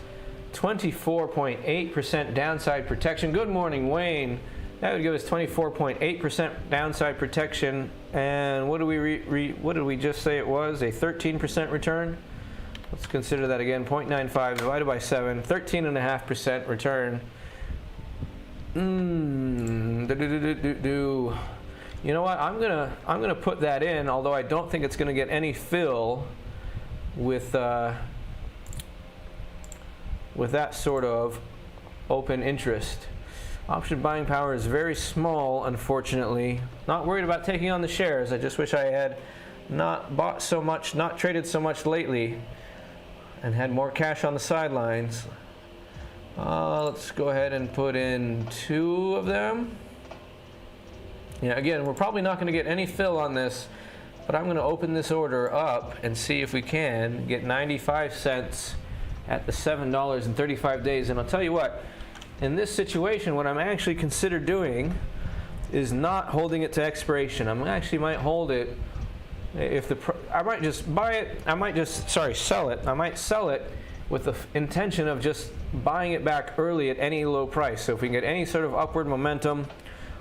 24.8% downside protection. Good morning, Wayne. That would give us 24.8% downside protection. And what do what did we just say it was? A 13% return? Let's consider that again. 0.95 divided by 7, 13.5% return. You know what? I'm gonna put that in, although I don't think it's gonna get any fill with that sort of open interest. Option buying power is very small, unfortunately. Not worried about taking on the shares. I just wish I had not bought so much, not traded so much lately, and had more cash on the sidelines. Let's go ahead and put in 2 of them. Yeah, again, we're probably not going to get any fill on this, but I'm going to open this order up and see if we can get 95 cents at the $7 in 35 days. And I'll tell you what, in this situation, what I'm actually consider doing is not holding it to expiration. I actually might hold it. I might just buy it. I might just sell it. I might sell it with the intention of just buying it back early at any low price. So if we can get any sort of upward momentum,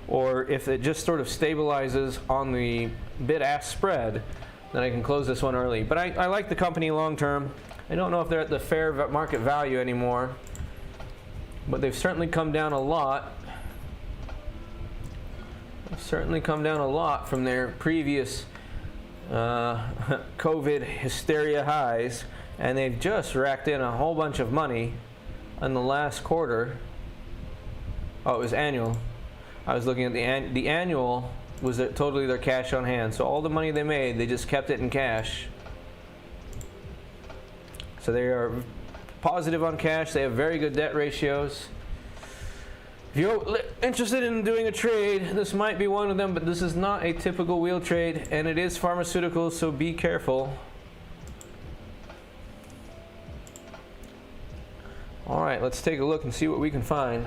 or if it just sort of stabilizes on the bid-ask spread, then I can close this one early. But I like the company long term. I don't know if they're at the fair market value anymore, but they've certainly come down a lot. They've certainly come down a lot from their previous COVID hysteria highs, and they've just racked in a whole bunch of money in the last quarter. Oh, it was annual. I was looking at the annual was totally their cash on hand. So all the money they made, they just kept it in cash. So they are positive on cash. They have very good debt ratios. If you're interested in doing a trade, this might be one of them, but this is not a typical wheel trade, and it is pharmaceuticals, so be careful. All right, let's take a look and see what we can find.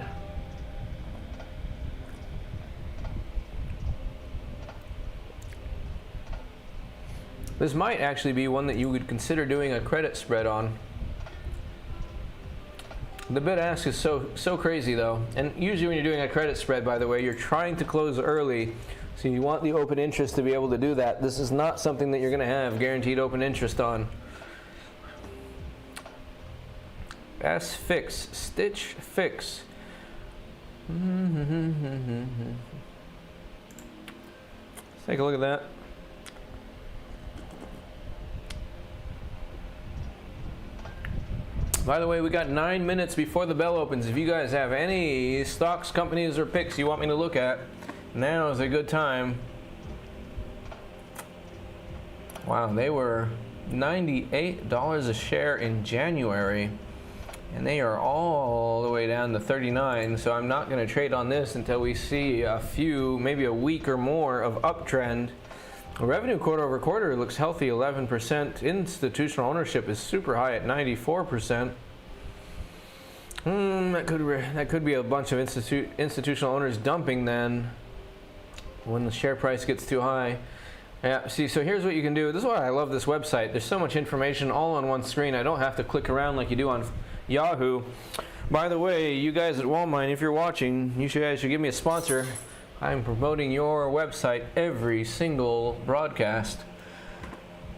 This might actually be one that you would consider doing a credit spread on. The bid-ask is so crazy though, and usually when you're doing a credit spread, by the way, you're trying to close early, so you want the open interest to be able to do that. This is not something that you're going to have guaranteed open interest on. S-Fix, Stitch Fix. Let's take a look at that. By the way, we got 9 minutes before the bell opens. If you guys have any stocks, companies, or picks you want me to look at, now is a good time. Wow, they were $98 a share in January, and they are all the way down to 39. So I'm not going to trade on this until we see a few, maybe a week or more of uptrend. Revenue quarter over quarter looks healthy, 11%. Institutional ownership is super high at 94%. That could be a bunch of institutional owners dumping then when the share price gets too high. Yeah, see, so here's what you can do. This is why I love this website. There's so much information all on one screen. I don't have to click around like you do on Yahoo. By the way, you guys at Walmart, if you're watching, you guys should give me a sponsor. I'm promoting your website every single broadcast.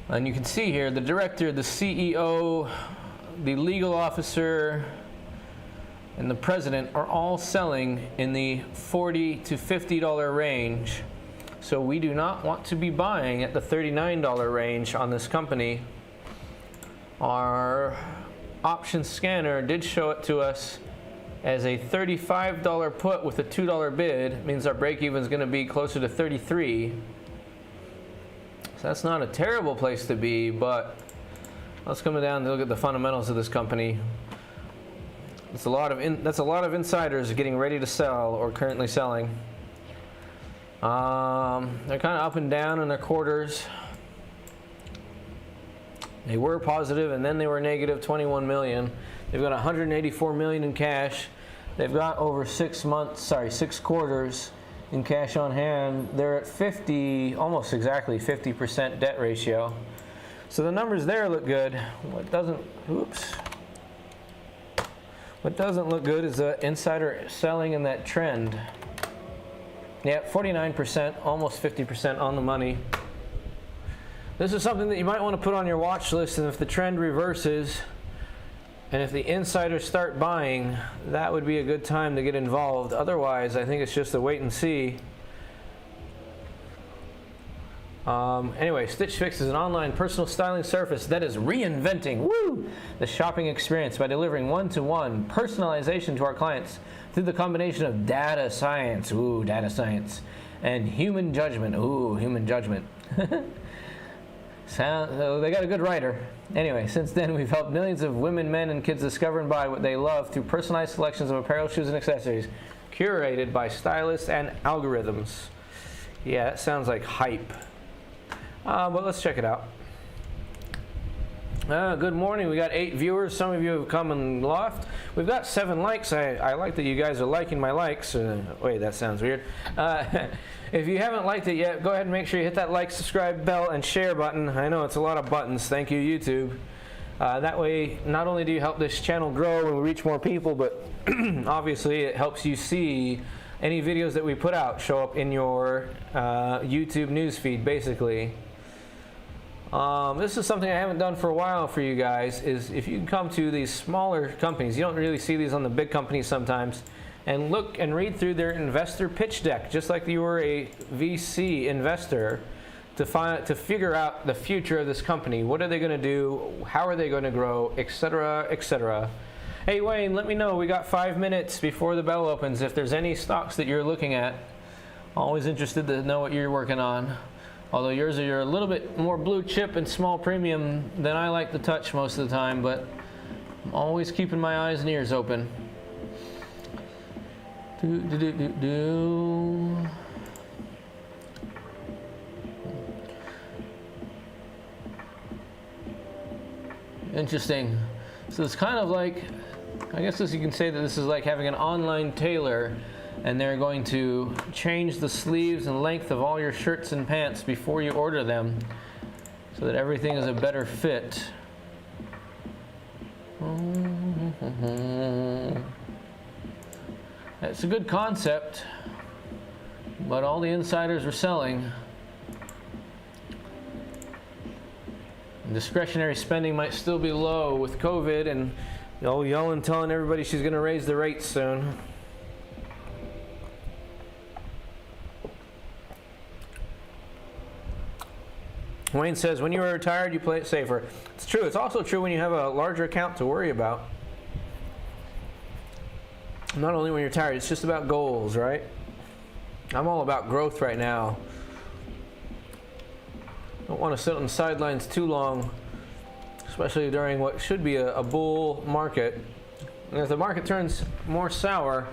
And you can see here the director, the CEO, the legal officer, and the president are all selling in the $40 to $50 range. So we do not want to be buying at the $39 range on this company. Our option scanner did show it to us as a $35 put with a $2 bid. It means our break even is going to be closer to 33. So that's not a terrible place to be, but let's come down and look at the fundamentals of this company. That's a lot of insiders getting ready to sell or currently selling. They're kind of up and down in their quarters. They were positive and then they were negative 21 million. They've got 184 million in cash. They've got over 6 quarters in cash on hand. They're at 50, almost exactly 50% debt ratio. So the numbers there look good. What doesn't look good is the insider selling and that trend. Yeah, 49%, almost 50% on the money. This is something that you might want to put on your watch list, and if the trend reverses, and if the insiders start buying, that would be a good time to get involved. Otherwise, I think it's just a wait and see. Anyway, Stitch Fix is an online personal styling service that is reinventing the shopping experience by delivering one-to-one personalization to our clients through the combination of data science, and human judgment, human judgment. So they got a good writer. Anyway, since then we've helped millions of women, men, and kids discover and buy what they love through personalized selections of apparel, shoes, and accessories curated by stylists and algorithms. Yeah, that sounds like hype. But let's check it out. Good morning. We got 8 viewers. Some of you have come and left. We've got 7 likes. I like that you guys are liking my likes. Wait, that sounds weird. If you haven't liked it yet, go ahead and make sure you hit that like, subscribe, bell, and share button. I know it's a lot of buttons. Thank you, YouTube. That way, not only do you help this channel grow and we reach more people, but obviously it helps you see any videos that we put out show up in your YouTube newsfeed, basically. This is something I haven't done for a while for you guys, is if you can come to these smaller companies, you don't really see these on the big companies sometimes, and look and read through their investor pitch deck, just like you were a VC investor, to figure out the future of this company. What are they going to do? How are they going to grow? Etc., etc. Hey Wayne, let me know. We got 5 minutes before the bell opens. If there's any stocks that you're looking at, always interested to know what you're working on. Although yours are a little bit more blue chip and small premium than I like to touch most of the time, but I'm always keeping my eyes and ears open. Interesting. So it's kind of like, I guess you can say that this is like having an online tailor, and they're going to change the sleeves and length of all your shirts and pants before you order them so that everything is a better fit. It's a good concept, but all the insiders are selling. Discretionary spending might still be low with COVID and Yellen telling everybody she's going to raise the rates soon. Wayne says, when you are retired, you play it safer. It's true. It's also true when you have a larger account to worry about. Not only when you're retired, it's just about goals, right? I'm all about growth right now. Don't want to sit on the sidelines too long, especially during what should be a bull market. And if the market turns more sour,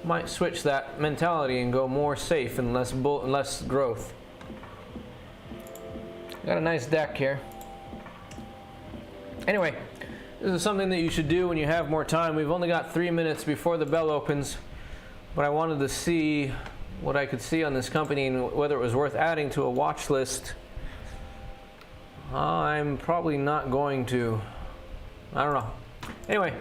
might switch that mentality and go more safe and less growth. Got a nice deck here. Anyway, this is something that you should do when you have more time. We've only got 3 minutes before the bell opens, but I wanted to see what I could see on this company and whether it was worth adding to a watch list. I'm probably not going to. I don't know. Anyway,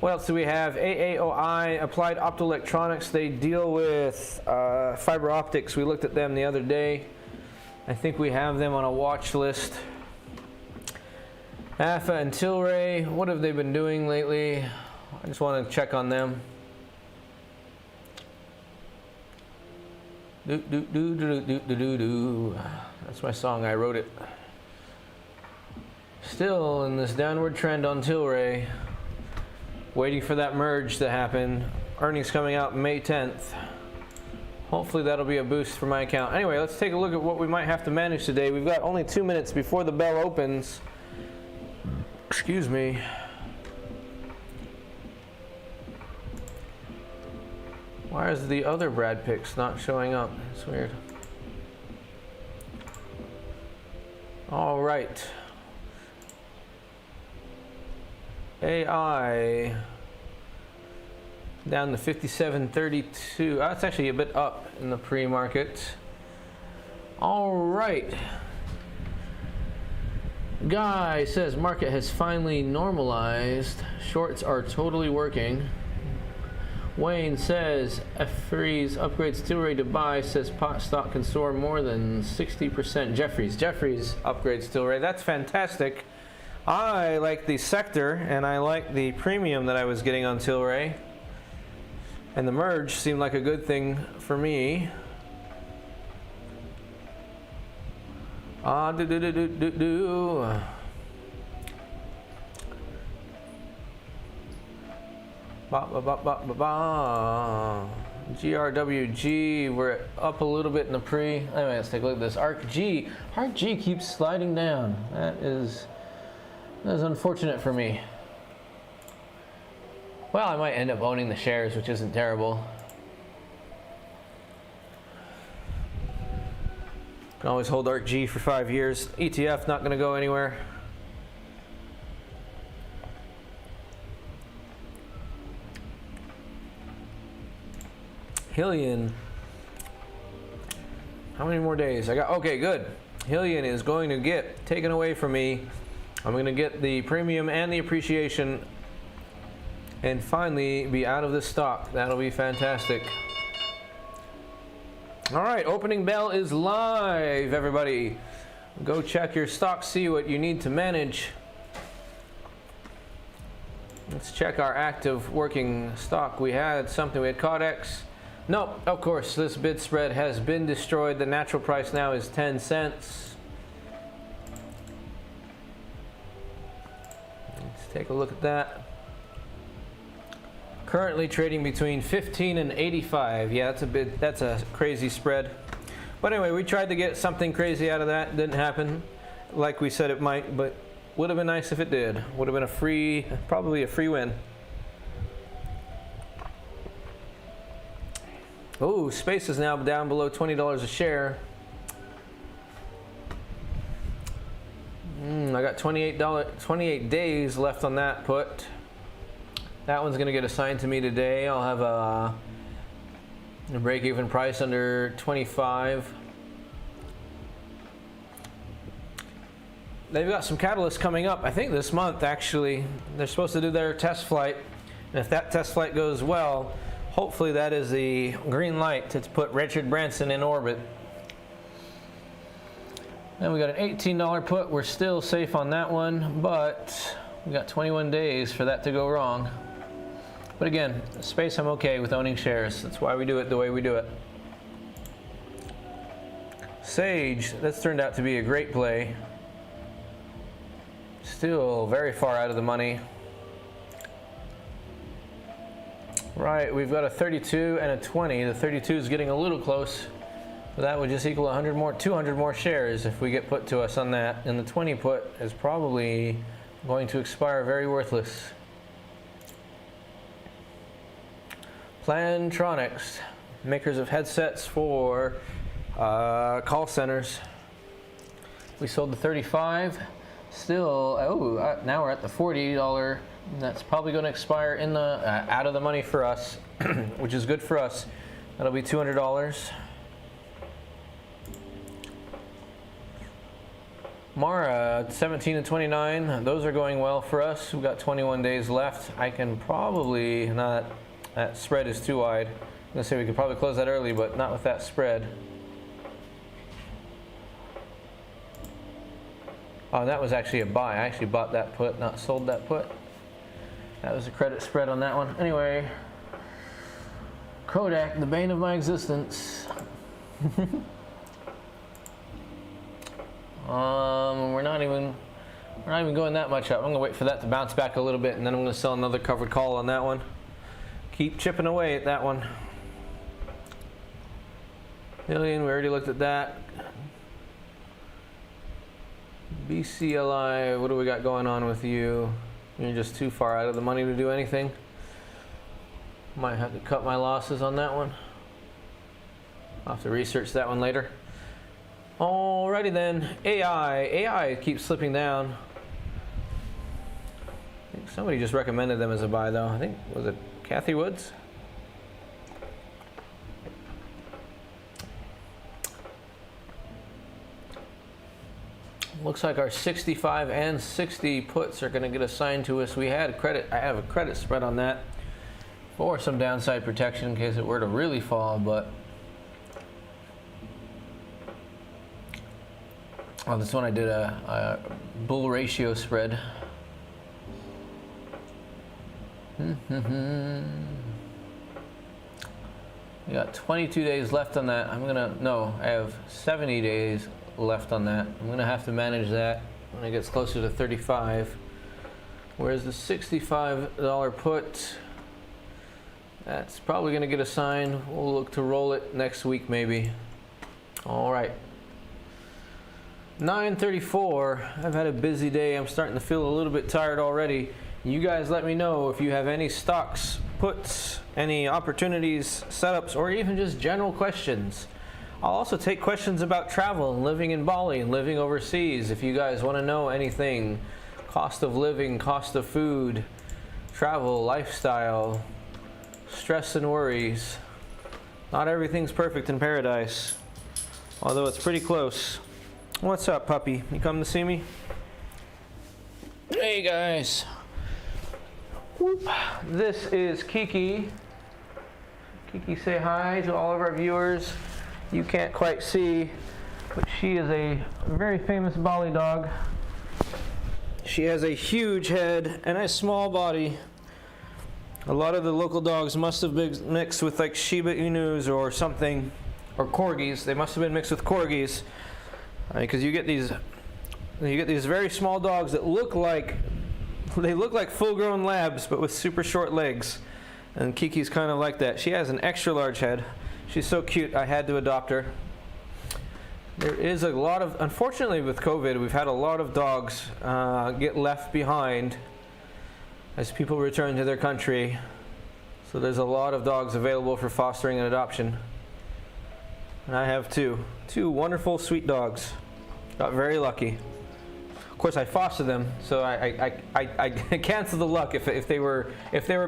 what else do we have? AAOI, Applied Optoelectronics. They deal with fiber optics. We looked at them the other day. I think we have them on a watch list. AFA and Tilray, what have they been doing lately? I just want to check on them. That's my song, I wrote it. Still in this downward trend on Tilray. Waiting for that merge to happen. Earnings coming out May 10th. Hopefully that'll be a boost for my account. Anyway, let's take a look at what we might have to manage today. We've got only 2 minutes before the bell opens. Excuse me. Why is the other Brad picks not showing up? It's weird. All right. AI down to 57.32. That's actually a bit up in the pre-market. All right. Guy says market has finally normalized. Shorts are totally working. Wayne says F3's upgrades Tilray to buy, says pot stock can soar more than 60%. Jeffries upgrades Tilray. That's fantastic. I like the sector and I like the premium that I was getting on Tilray. And the merge seemed like a good thing for me. GRWG, we're up a little bit in the pre. Anyway, let's take a look at this. ARCG keeps sliding down. That is unfortunate for me. Well, I might end up owning the shares, which isn't terrible. Can always hold ARCG for 5 years. ETF not going to go anywhere. Hillian. How many more days? I got, okay, good. Hillian is going to get taken away from me. I'm going to get the premium and the appreciation and finally be out of this stock. That'll be fantastic. All right, opening bell is live, everybody. Go check your stock, see what you need to manage. Let's check our active working stock. We had something, we had Codex. Nope, of course, this bid spread has been destroyed. The natural price now is 10 cents. Let's take a look at that. Currently trading between 15 and 85. Yeah, that's a crazy spread. But anyway, we tried to get something crazy out of that. Didn't happen like we said it might, but would have been nice if it did. Would have been probably a free win. Oh, space is now down below $20 a share. I got $28 days left on that put. That one's gonna get assigned to me today. I'll have a break-even price under 25. They've got some catalysts coming up, I think this month actually. They're supposed to do their test flight. And if that test flight goes well, hopefully that is the green light to put Richard Branson in orbit. Then we got an $18 put. We're still safe on that one, but we got 21 days for that to go wrong. But again, space I'm okay with owning shares. That's why we do it the way we do it. Sage, that's turned out to be a great play. Still very far out of the money. Right, we've got a 32 and a 20. The 32 is getting a little close. But that would just equal 200 more shares if we get put to us on that. And the 20 put is probably going to expire very worthless. Plantronics, makers of headsets for call centers. We sold the 35. Still, now we're at the $40. That's probably going to expire in the out of the money for us, which is good for us. That'll be $200. Mara, 17 and 29. Those are going well for us. We've got 21 days left. I can probably not. That spread is too wide. I'm gonna say we could probably close that early, but not with that spread. Oh, that was actually a buy. I actually bought that put, not sold that put. That was a credit spread on that one. Anyway, Kodak, the bane of my existence. We're not even going that much up. I'm gonna wait for that to bounce back a little bit, and then I'm gonna sell another covered call on that one. Keep chipping away at that one. Million, we already looked at that. BCLI, what do we got going on with you? You're just too far out of the money to do anything. Might have to cut my losses on that one. I'll have to research that one later. Alrighty then, AI keeps slipping down. I think somebody just recommended them as a buy though. I think, was it Kathy Woods? Looks like our 65 and 60 puts are going to get assigned to us. I have a credit spread on that for some downside protection in case it were to really fall, but this one I did a bull ratio spread. We got 22 days left on that. I have 70 days left on that. I'm gonna have to manage that when it gets closer to 35. Whereas the $65 put, that's probably gonna get assigned. We'll look to roll it next week maybe. All right. 9:34. I've had a busy day. I'm starting to feel a little bit tired already. You guys let me know if you have any stocks, puts, any opportunities, setups, or even just general questions. I'll also take questions about travel and living in Bali and living overseas. If you guys want to know anything, cost of living, cost of food, travel, lifestyle, stress and worries, Not everything's perfect in paradise, although it's pretty close. What's up, puppy? You come to see me? Hey, guys. Whoop. This is Kiki. Kiki, say hi to all of our viewers. You can't quite see, but she is a very famous Bali dog. She has a huge head and a small body. A lot of the local dogs must have been mixed with like Shiba Inus or something, or corgis. They must have been mixed with corgis, because you get these very small dogs that look like full-grown labs, but with super short legs. And Kiki's kind of like that. She has an extra large head. She's so cute, I had to adopt her. There is a lot of, unfortunately with COVID, we've had a lot of dogs get left behind as people return to their country. So there's a lot of dogs available for fostering and adoption. And I have two wonderful, sweet dogs. Got very lucky. Of course, I foster them, so I cancel the luck. If they were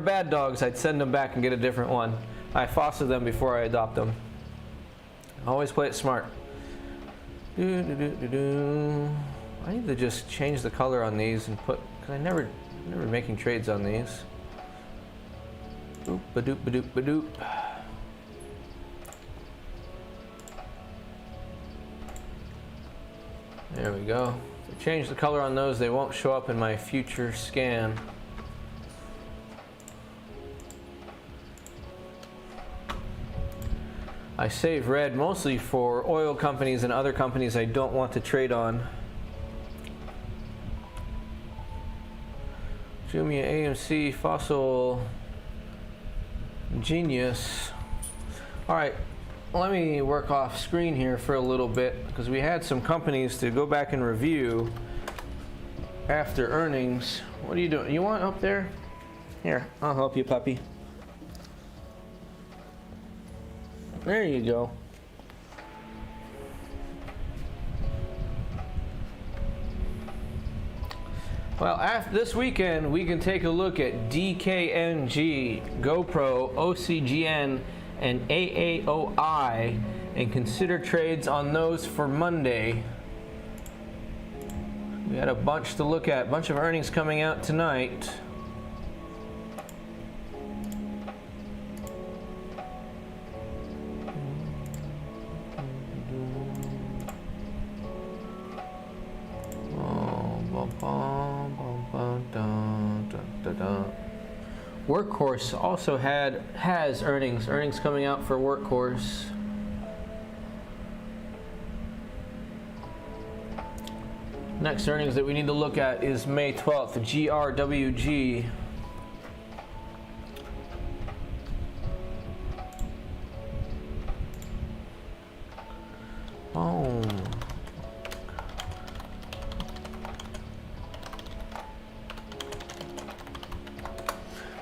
bad dogs, I'd send them back and get a different one. I foster them before I adopt them. Always play it smart. I need to just change the color on these and put, because I'm never making trades on these. Boop, ba-doop, ba-doop, ba-doop. There we go. Change the color on those, they won't show up in my future scan. I save red mostly for oil companies and other companies I don't want to trade on. Jumia, AMC, Fossil, Genius. Alright. Let me work off screen here for a little bit, because we had some companies to go back and review after earnings. What are you doing? You want up there? Here, I'll help you, puppy. There you go. Well, after this weekend, we can take a look at DKNG, GoPro, OCGN, and AAOI, and consider trades on those for Monday. We had a bunch to look at, a bunch of earnings coming out tonight. Workhorse also has earnings coming out for Workhorse. Next earnings that we need to look at is May 12th, GRWG. Oh.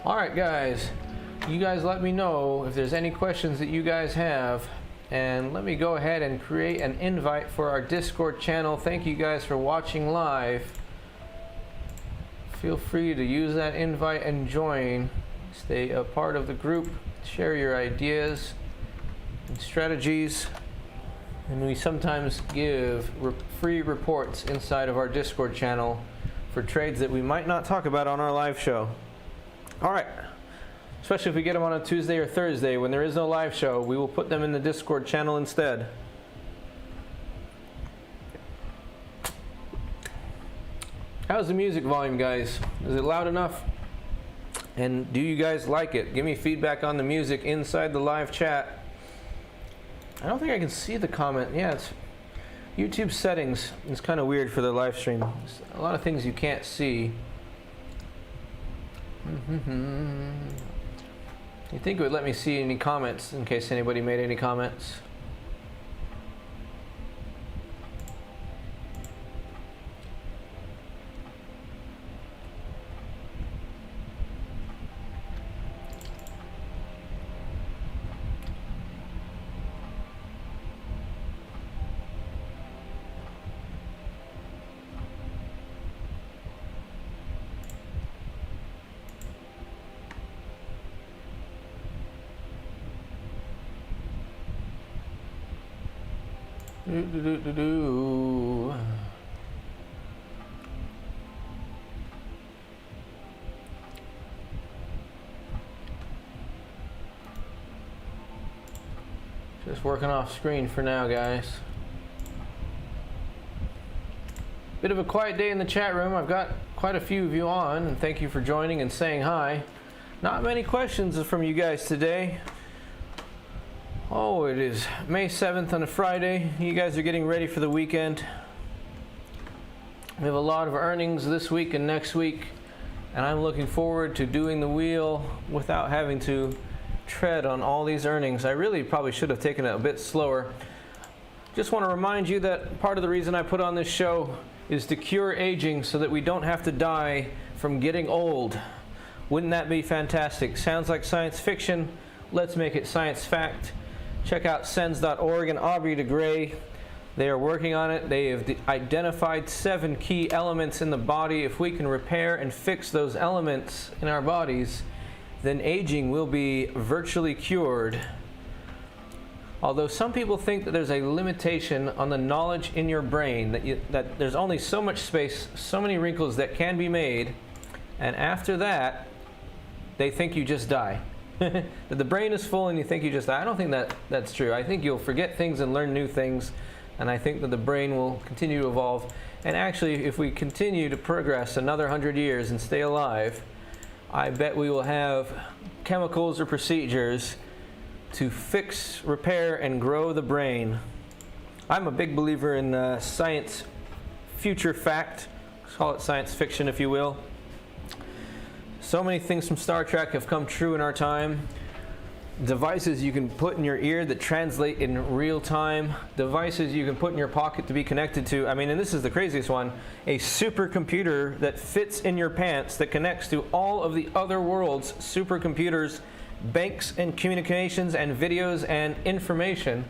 Alright guys, you guys let me know if there's any questions that you guys have, and let me go ahead and create an invite for our Discord channel. Thank you guys for watching live. Feel free to use that invite and join. Stay a part of the group, share your ideas and strategies, and we sometimes give free reports inside of our Discord channel for trades that we might not talk about on our live show. Alright, especially if we get them on a Tuesday or Thursday when there is no live show, we will put them in the Discord channel instead. How's the music volume, guys? Is it loud enough? And do you guys like it? Give me feedback on the music inside the live chat. I don't think I can see the comment. Yeah, it's YouTube settings. It's kind of weird for the live stream. There's a lot of things you can't see. You think it would let me see any comments in case anybody made any comments? Do. Just working off screen for now, guys. Bit of a quiet day in the chat room. I've got quite a few of you on, and thank you for joining and saying hi. Not many questions from you guys today. Oh, it is May 7th on a Friday. You guys are getting ready for the weekend. We have a lot of earnings this week and next week, and I'm looking forward to doing the wheel without having to tread on all these earnings. I really probably should have taken it a bit slower. Just want to remind you that part of the reason I put on this show is to cure aging so that we don't have to die from getting old. Wouldn't that be fantastic? Sounds like science fiction. Let's make it science fact. Check out sens.org and Aubrey de Grey. They are working on it. They have identified 7 key elements in the body. If we can repair and fix those elements in our bodies, then aging will be virtually cured. Although some people think that there's a limitation on the knowledge in your brain, that there's only so much space, so many wrinkles that can be made, and after that, they think you just die. That the brain is full and you think you just die. I don't think that's true. I think you'll forget things and learn new things, and I think that the brain will continue to evolve. And actually, if we continue to progress another 100 years and stay alive, I bet we will have chemicals or procedures to fix, repair, and grow the brain. I'm a big believer in science future fact. Let's call it science fiction, if you will. So many things from Star Trek have come true in our time. Devices you can put in your ear that translate in real time. Devices you can put in your pocket to be connected to. I mean, and this is the craziest one, a supercomputer that fits in your pants that connects to all of the other world's supercomputers, banks and communications and videos and information.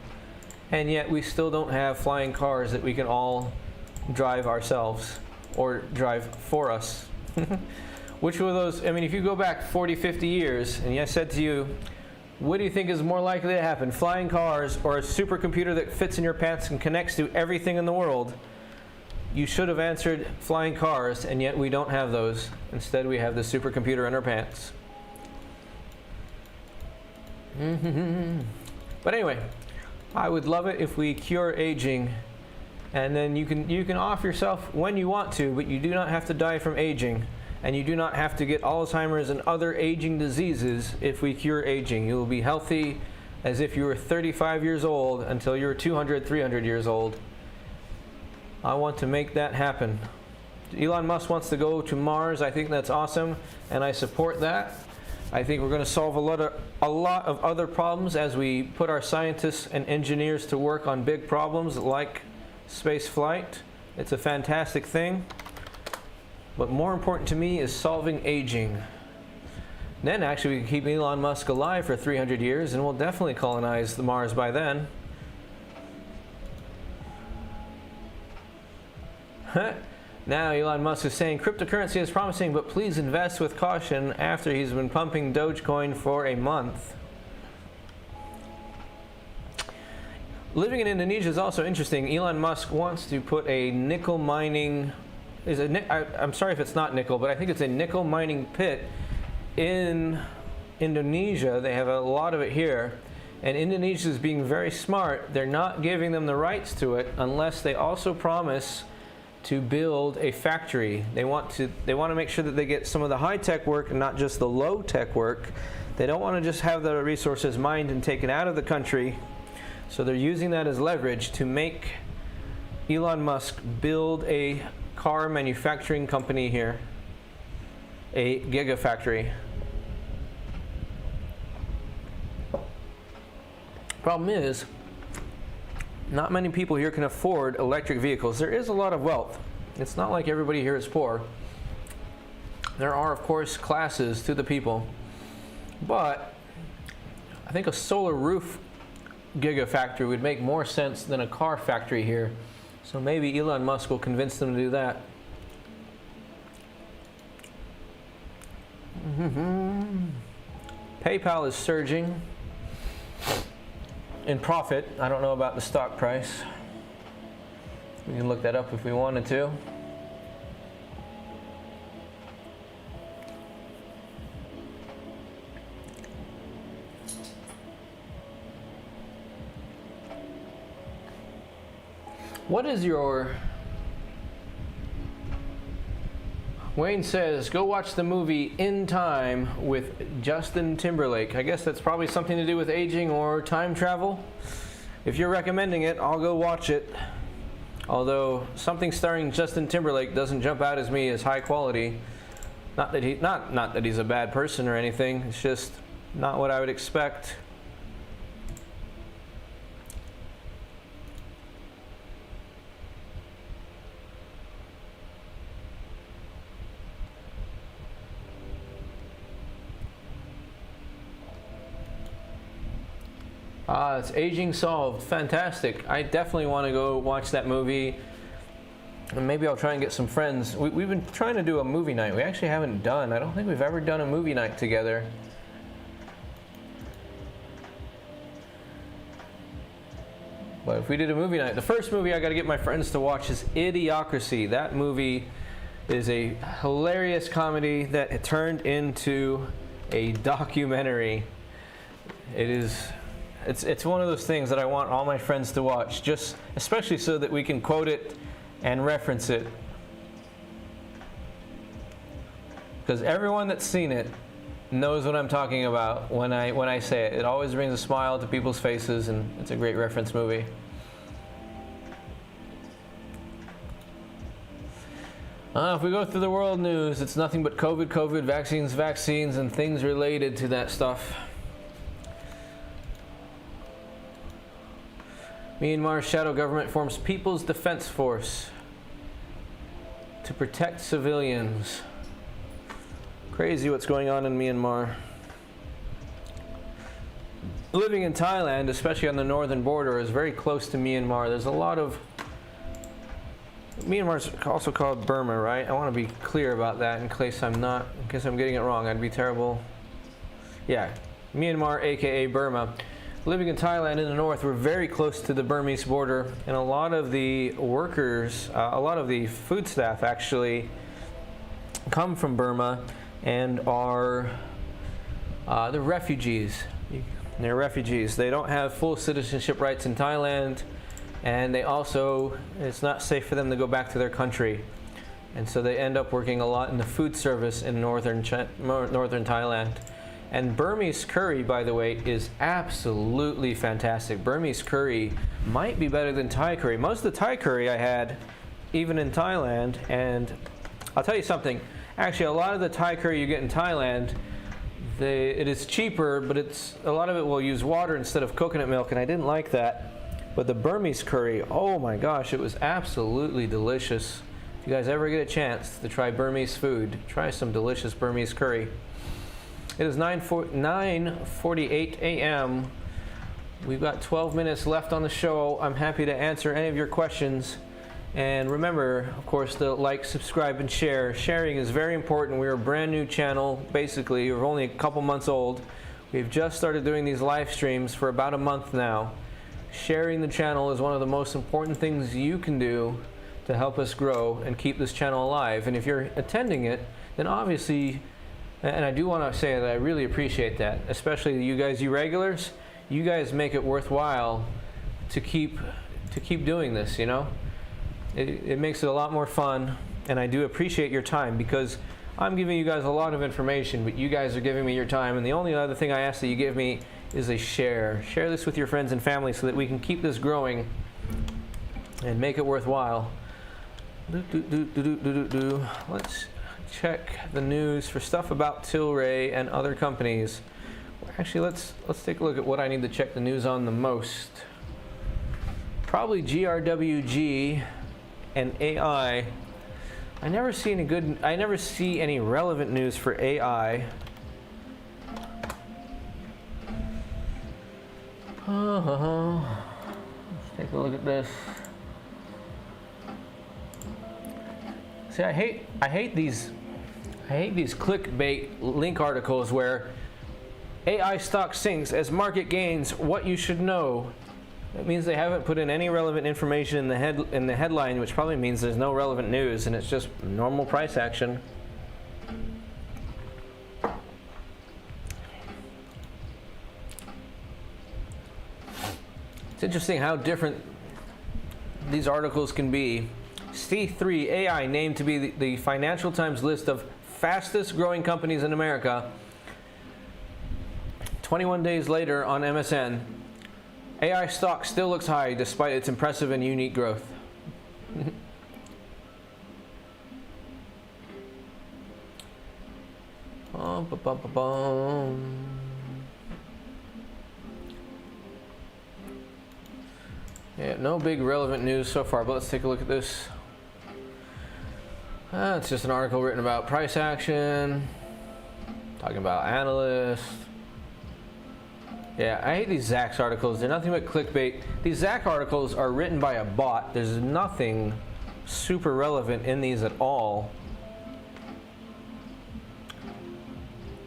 And yet we still don't have flying cars that we can all drive ourselves or drive for us. Which were those, I mean, if you go back 40, 50 years, and I said to you, what do you think is more likely to happen? Flying cars or a supercomputer that fits in your pants and connects to everything in the world? You should have answered flying cars, and yet we don't have those. Instead, we have the supercomputer in our pants. But anyway, I would love it if we cure aging, and then you can off yourself when you want to, but you do not have to die from aging. And you do not have to get Alzheimer's and other aging diseases if we cure aging. You will be healthy as if you were 35 years old until you're 200, 300 years old. I want to make that happen. Elon Musk wants to go to Mars. I think that's awesome, and I support that. I think we're going to solve a lot of other problems as we put our scientists and engineers to work on big problems like space flight. It's a fantastic thing. But more important to me is solving aging. Then actually we can keep Elon Musk alive for 300 years and we'll definitely colonize the Mars by then. Now Elon Musk is saying cryptocurrency is promising, but please invest with caution after he's been pumping Dogecoin for a month. Living in Indonesia is also interesting. Elon Musk wants to put a nickel mining I'm sorry if it's not nickel, but I think it's a nickel mining pit in Indonesia. They have a lot of it here. And Indonesia is being very smart. They're not giving them the rights to it unless they also promise to build a factory. They want to make sure that they get some of the high-tech work and not just the low-tech work. They don't want to just have the resources mined and taken out of the country. So they're using that as leverage to make Elon Musk build a car manufacturing company here, a gigafactory. Problem is, not many people here can afford electric vehicles. There is a lot of wealth. It's not like everybody here is poor. There are, of course, classes to the people. But I think a solar roof gigafactory would make more sense than a car factory here. So maybe Elon Musk will convince them to do that. PayPal is surging in profit. I don't know about the stock price. We can look that up if we wanted to. What is your... Wayne says, go watch the movie In Time with Justin Timberlake. I guess that's probably something to do with aging or time travel. If you're recommending it, I'll go watch it. Although something starring Justin Timberlake doesn't jump out as me as high quality. Not that he's a bad person or anything. It's just not what I would expect. It's Aging Solved. Fantastic. I definitely want to go watch that movie. And maybe I'll try and get some friends. We've been trying to do a movie night. We actually haven't done. I don't think we've ever done a movie night together. But if we did a movie night, the first movie I got to get my friends to watch is Idiocracy. That movie is a hilarious comedy that turned into a documentary. It's one of those things that I want all my friends to watch, just especially so that we can quote it and reference it. Because everyone that's seen it knows what I'm talking about when I say it. It always brings a smile to people's faces, and it's a great reference movie. If we go through the world news, it's nothing but COVID, vaccines, and things related to that stuff. Myanmar's shadow government forms People's Defense Force to protect civilians. Crazy what's going on in Myanmar. Living in Thailand, especially on the northern border, is very close to Myanmar. There's a lot of... Myanmar's also called Burma, right? I want to be clear about that in case I'm getting it wrong. I'd be terrible. Yeah, Myanmar, aka Burma. Living in Thailand in the north, we're very close to the Burmese border, and a lot of the workers, a lot of the food staff actually come from Burma and are they're refugees. They're refugees. They don't have full citizenship rights in Thailand, and they also, it's not safe for them to go back to their country. And so they end up working a lot in the food service in northern Thailand. And Burmese curry, by the way, is absolutely fantastic. Burmese curry might be better than Thai curry. Most of the Thai curry I had, even in Thailand, and I'll tell you something. Actually, a lot of the Thai curry you get in Thailand, it is cheaper, but a lot of it will use water instead of coconut milk, and I didn't like that. But the Burmese curry, oh my gosh, it was absolutely delicious. If you guys ever get a chance to try Burmese food, try some delicious Burmese curry. It is 9:48 a.m. We've got 12 minutes left on the show. I'm happy to answer any of your questions. And remember, of course, to like, subscribe, and share. Sharing is very important. We're a brand new channel, basically. We're only a couple months old. We've just started doing these live streams for about a month now. Sharing the channel is one of the most important things you can do to help us grow and keep this channel alive. And if you're attending it, then obviously... And I do want to say that I really appreciate that, especially you guys, you regulars. You guys make it worthwhile to keep doing this, you know? It makes it a lot more fun, and I do appreciate your time, because I'm giving you guys a lot of information, but you guys are giving me your time, and the only other thing I ask that you give me is a share. Share this with your friends and family so that we can keep this growing and make it worthwhile. Let's check the news for stuff about Tilray and other companies. Actually, let's take a look at what I need to check the news on the most. Probably GRWG and AI. I never see any relevant news for AI. Let's take a look at this. See, I hate these clickbait link articles where AI stock sinks as market gains, what you should know. It means they haven't put in any relevant information in the headline, which probably means there's no relevant news, and it's just normal price action. It's interesting how different these articles can be. C3 AI named to be the Financial Times list of fastest growing companies in America. 21 days later on MSN, AI stock still looks high despite its impressive and unique growth. Yeah, no big relevant news so far, but let's take a look at this. It's just an article written about price action, talking about analysts. Yeah, I hate these Zacks articles. They're nothing but clickbait. These Zack articles are written by a bot. There's nothing super relevant in these at all.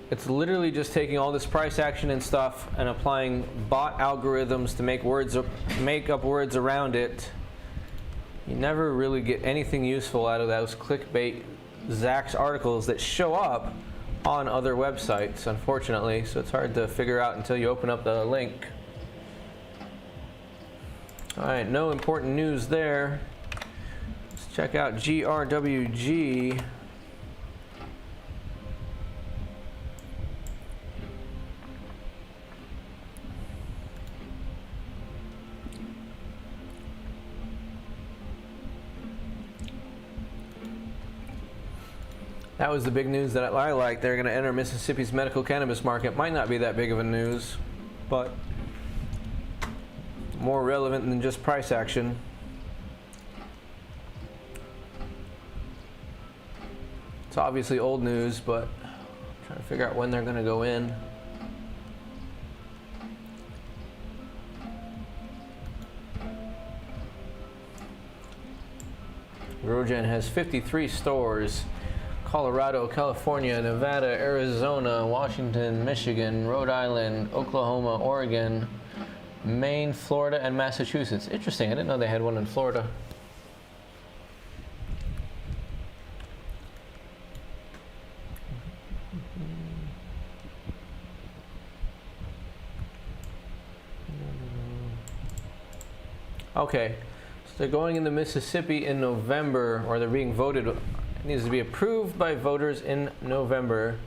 It's literally just taking all this price action and stuff and applying bot algorithms to make up words around it. You never really get anything useful out of those clickbait Zacks articles that show up on other websites, unfortunately, so it's hard to figure out until you open up the link. Alright, no important news there. Let's check out GRWG. That was the big news that I like. They're going to enter Mississippi's medical cannabis market. Might not be that big of a news, but more relevant than just price action. It's obviously old news, but I'm trying to figure out when they're going to go in. GrowGen has 53 stores. Colorado, California, Nevada, Arizona, Washington, Michigan, Rhode Island, Oklahoma, Oregon, Maine, Florida, and Massachusetts. Interesting, I didn't know they had one in Florida. Okay, so they're going into Mississippi in November, or they're being voted. It needs to be approved by voters in November.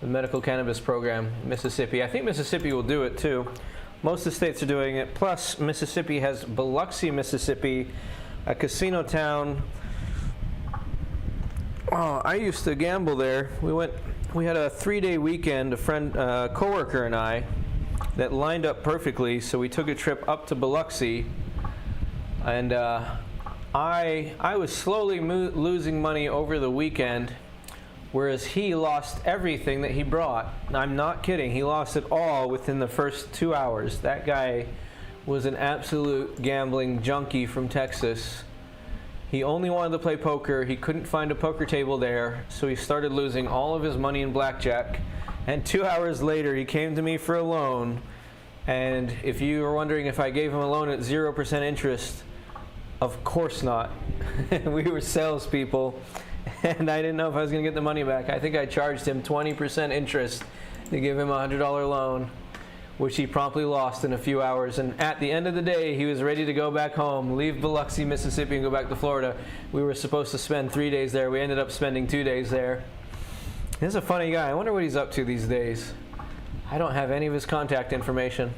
The medical cannabis program in Mississippi. I think Mississippi will do it too. Most of the states are doing it. Plus, Mississippi has Biloxi, Mississippi, a casino town. Oh, I used to gamble there. We had a 3-day weekend. A coworker and I, that lined up perfectly. So we took a trip up to Biloxi, and I was slowly losing money over the weekend, whereas he lost everything that he brought. I'm not kidding. He lost it all within the first 2 hours. That guy was an absolute gambling junkie from Texas. He only wanted to play poker. He couldn't find a poker table there, so he started losing all of his money in blackjack. And 2 hours later, he came to me for a loan. And if you were wondering if I gave him a loan at 0% interest, of course not. We were salespeople, and I didn't know if I was going to get the money back. I think I charged him 20% interest to give him a $100 loan, which he promptly lost in a few hours. And at the end of the day, he was ready to go back home, leave Biloxi, Mississippi, and go back to Florida. We were supposed to spend 3 days there. We ended up spending 2 days there. He's a funny guy. I wonder what he's up to these days. I don't have any of his contact information.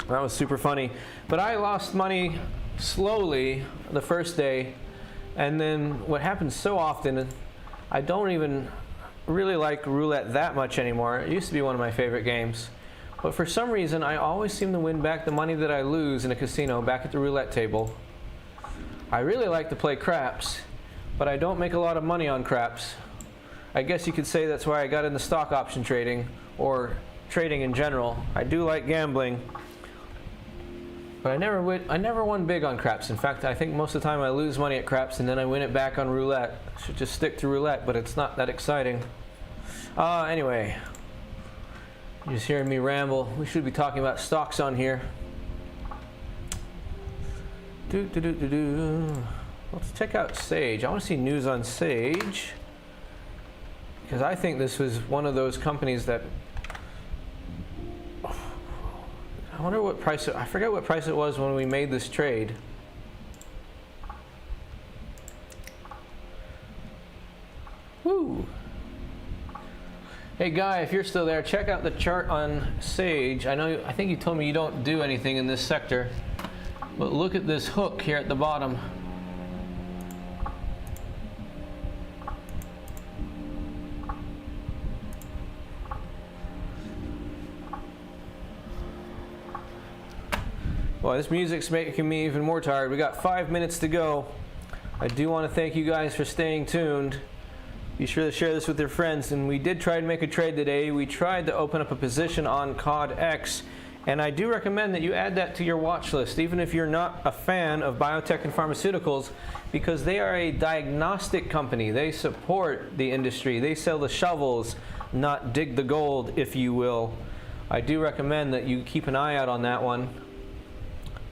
That was super funny. But I lost money slowly the first day, and then what happens so often, I don't even really like roulette that much anymore. It used to be one of my favorite games, but for some reason I always seem to win back the money that I lose in a casino back at the roulette table. I really like to play craps, but I don't make a lot of money on craps. I guess you could say that's why I got into stock option trading, or trading in general. I do like gambling, but I never won big on craps. In fact, I think most of the time I lose money at craps and then I win it back on roulette. I should just stick to roulette, but it's not that exciting. Anyway, you're just hearing me ramble. We should be talking about stocks on here. Let's check out Sage. I want to see news on Sage, because I think this was one of those companies that, I wonder what price, I forget what price it was when we made this trade. Woo! Hey Guy, if you're still there, check out the chart on Sage. I think you told me you don't do anything in this sector, but look at this hook here at the bottom. Well, this music's making me even more tired. We got 5 minutes to go. I do want to thank you guys for staying tuned. Be sure to share this with your friends. And we did try to make a trade today. We tried to open up a position on COD-X, and I do recommend that you add that to your watch list, even if you're not a fan of biotech and pharmaceuticals, because they are a diagnostic company. They support the industry. They sell the shovels, not dig the gold, if you will. I do recommend that you keep an eye out on that one.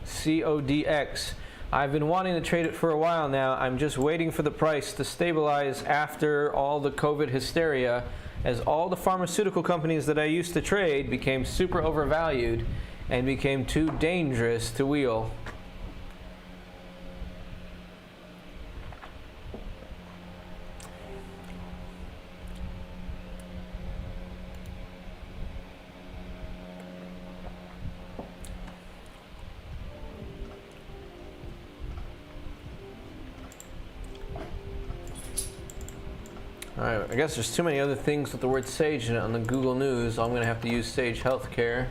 CODX. I've been wanting to trade it for a while now. I'm just waiting for the price to stabilize after all the COVID hysteria, as all the pharmaceutical companies that I used to trade became super overvalued and became too dangerous to wheel. Alright, I guess there's too many other things with the word Sage in it on the Google News. I'm going to have to use Sage Healthcare.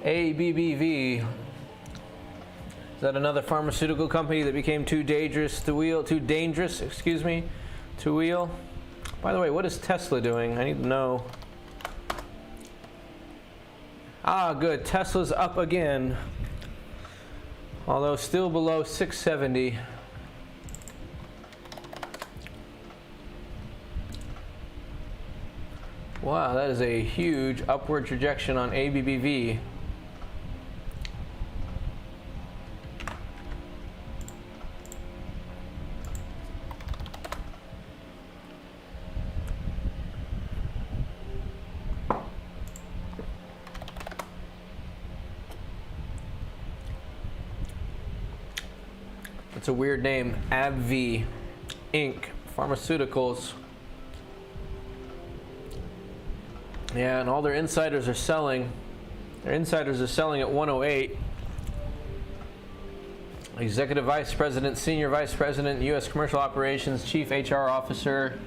ABBV. Is that another pharmaceutical company that became too dangerous to wheel? To wheel? By the way, what is Tesla doing? I need to know. Ah, good. Tesla's up again. Although still below 670. Wow, that is a huge upward trajectory on ABBV. It's a weird name, AbbVie Inc. Pharmaceuticals. Yeah, and all their insiders are selling. Their insiders are selling at 108. Executive Vice President, Senior Vice President, U.S. Commercial Operations, Chief HR Officer,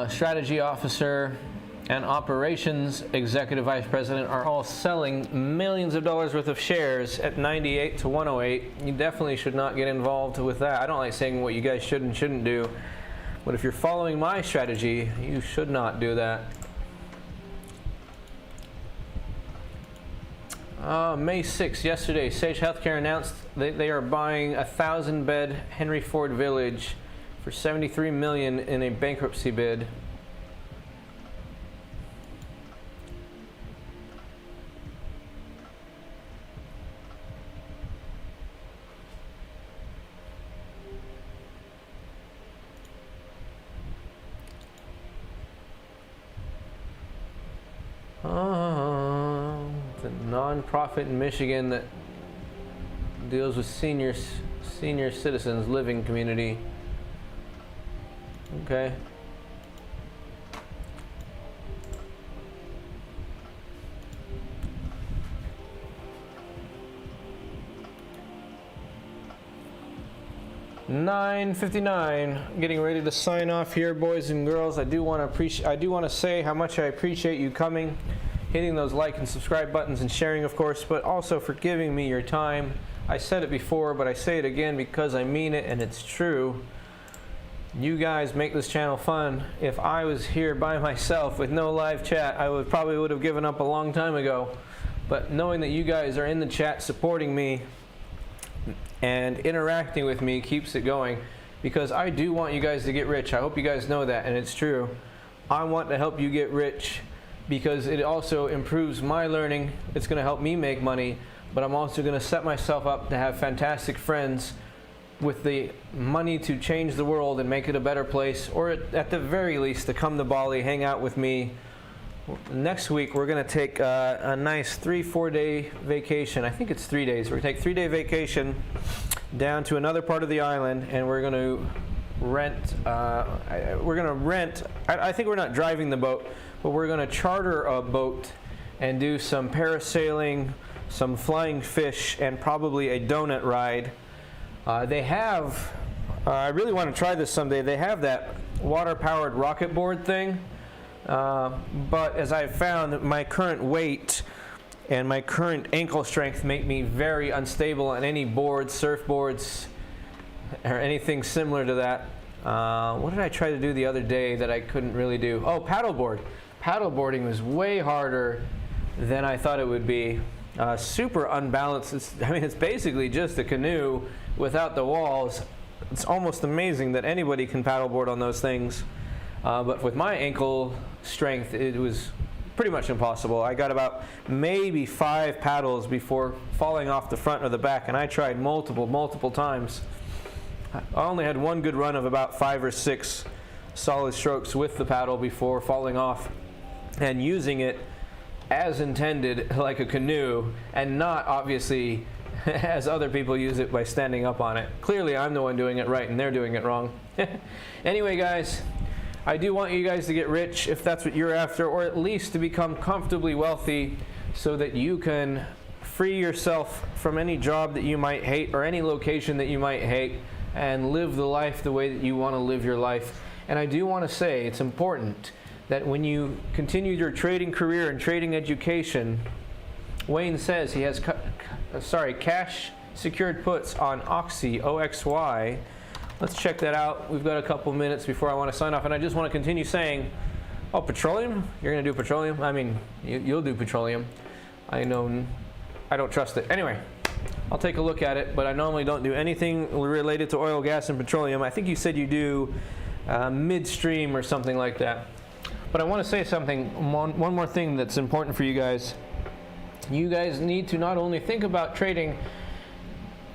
Strategy Officer, and Operations Executive Vice President are all selling millions of dollars worth of shares at 98 to 108. You definitely should not get involved with that. I don't like saying what you guys should and shouldn't do, but if you're following my strategy, you should not do that. May 6th, yesterday, Sage Healthcare announced they are buying a 1,000-bed Henry Ford Village for $73 million in a bankruptcy bid. It's a non-profit in Michigan that deals with senior citizens living community. Okay. $9:59. Getting ready to sign off here, boys and girls. I do want to say how much I appreciate you coming, hitting those like and subscribe buttons, and sharing, of course, but also for giving me your time. I said it before, but I say it again because I mean it, and it's true. You guys make this channel fun. If I was here by myself with no live chat, I probably would have given up a long time ago. But knowing that you guys are in the chat supporting me and interacting with me keeps it going, because I do want you guys to get rich. I hope you guys know that, and it's true. I want to help you get rich because it also improves my learning. It's going to help me make money, but I'm also going to set myself up to have fantastic friends with the money to change the world and make it a better place, or at the very least to come to Bali, hang out with me. Next week we're going to take a nice 3-4 day vacation. I think it's 3 days. We're going to take 3 day vacation down to another part of the island, and we're going to rent. I think we're not driving the boat, but we're going to charter a boat and do some parasailing, some flying fish, and probably a donut ride. They have, I really want to try this someday, they have that water-powered rocket board thing, but as I've found, my current weight and my current ankle strength make me very unstable on any boards, surfboards, or anything similar to that. What did I try to do the other day that I couldn't really do? Oh, paddleboard. Paddleboarding was way harder than I thought it would be. Super unbalanced. It's basically just a canoe without the walls. It's almost amazing that anybody can paddleboard on those things. But with my ankle strength, it was pretty much impossible. I got about maybe 5 paddles before falling off the front or the back, and I tried multiple times. I only had one good run of about 5 or 6 solid strokes with the paddle before falling off and using it as intended, like a canoe, and not obviously as other people use it by standing up on it. Clearly I'm the one doing it right and they're doing it wrong. Anyway guys, I do want you guys to get rich if that's what you're after, or at least to become comfortably wealthy so that you can free yourself from any job that you might hate or any location that you might hate and live the life the way that you want to live your life. And I do want to say it's important that when you continue your trading career and trading education, Wayne says he has cash secured puts on Oxy, OXY. Let's check that out. We've got a couple minutes before I want to sign off, and I just want to continue saying, oh, petroleum? You're going to do petroleum? I mean, you'll do petroleum. I know, I don't trust it. Anyway, I'll take a look at it, but I normally don't do anything related to oil, gas, and petroleum. I think you said you do midstream or something like that. But I want to say something, one more thing that's important for you guys. You guys need to not only think about trading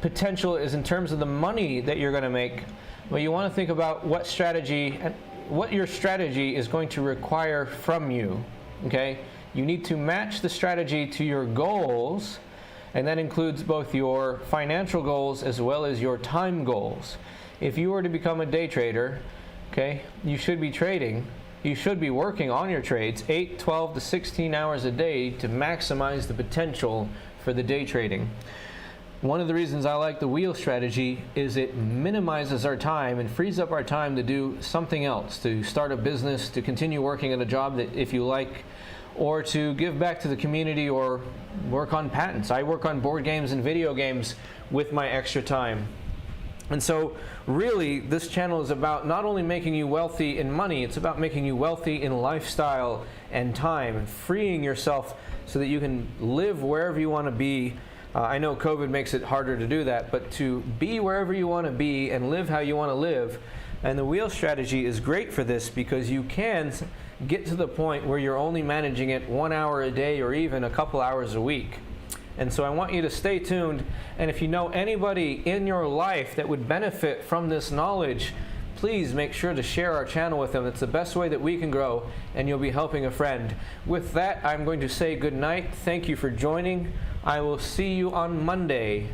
potential is in terms of the money that you're going to make, but you want to think about what strategy and what your strategy is going to require from you. Okay? You need to match the strategy to your goals, and that includes both your financial goals as well as your time goals. If you were to become a day trader, okay, you should be trading. You should be working on your trades 8, 12 to 16 hours a day to maximize the potential for the day trading. One of the reasons I like the wheel strategy is it minimizes our time and frees up our time to do something else, to start a business, to continue working at a job that if you like, or to give back to the community or work on patents. I work on board games and video games with my extra time. And so really this channel is about not only making you wealthy in money, it's about making you wealthy in lifestyle and time, and freeing yourself so that you can live wherever you want to be. I know COVID makes it harder to do that, but to be wherever you want to be and live how you want to live. And the wheel strategy is great for this because you can get to the point where you're only managing it 1 hour a day or even a couple hours a week. And so I want you to stay tuned, and if you know anybody in your life that would benefit from this knowledge, please make sure to share our channel with them. It's the best way that we can grow, and you'll be helping a friend. With that, I'm going to say good night. Thank you for joining. I will see you on Monday.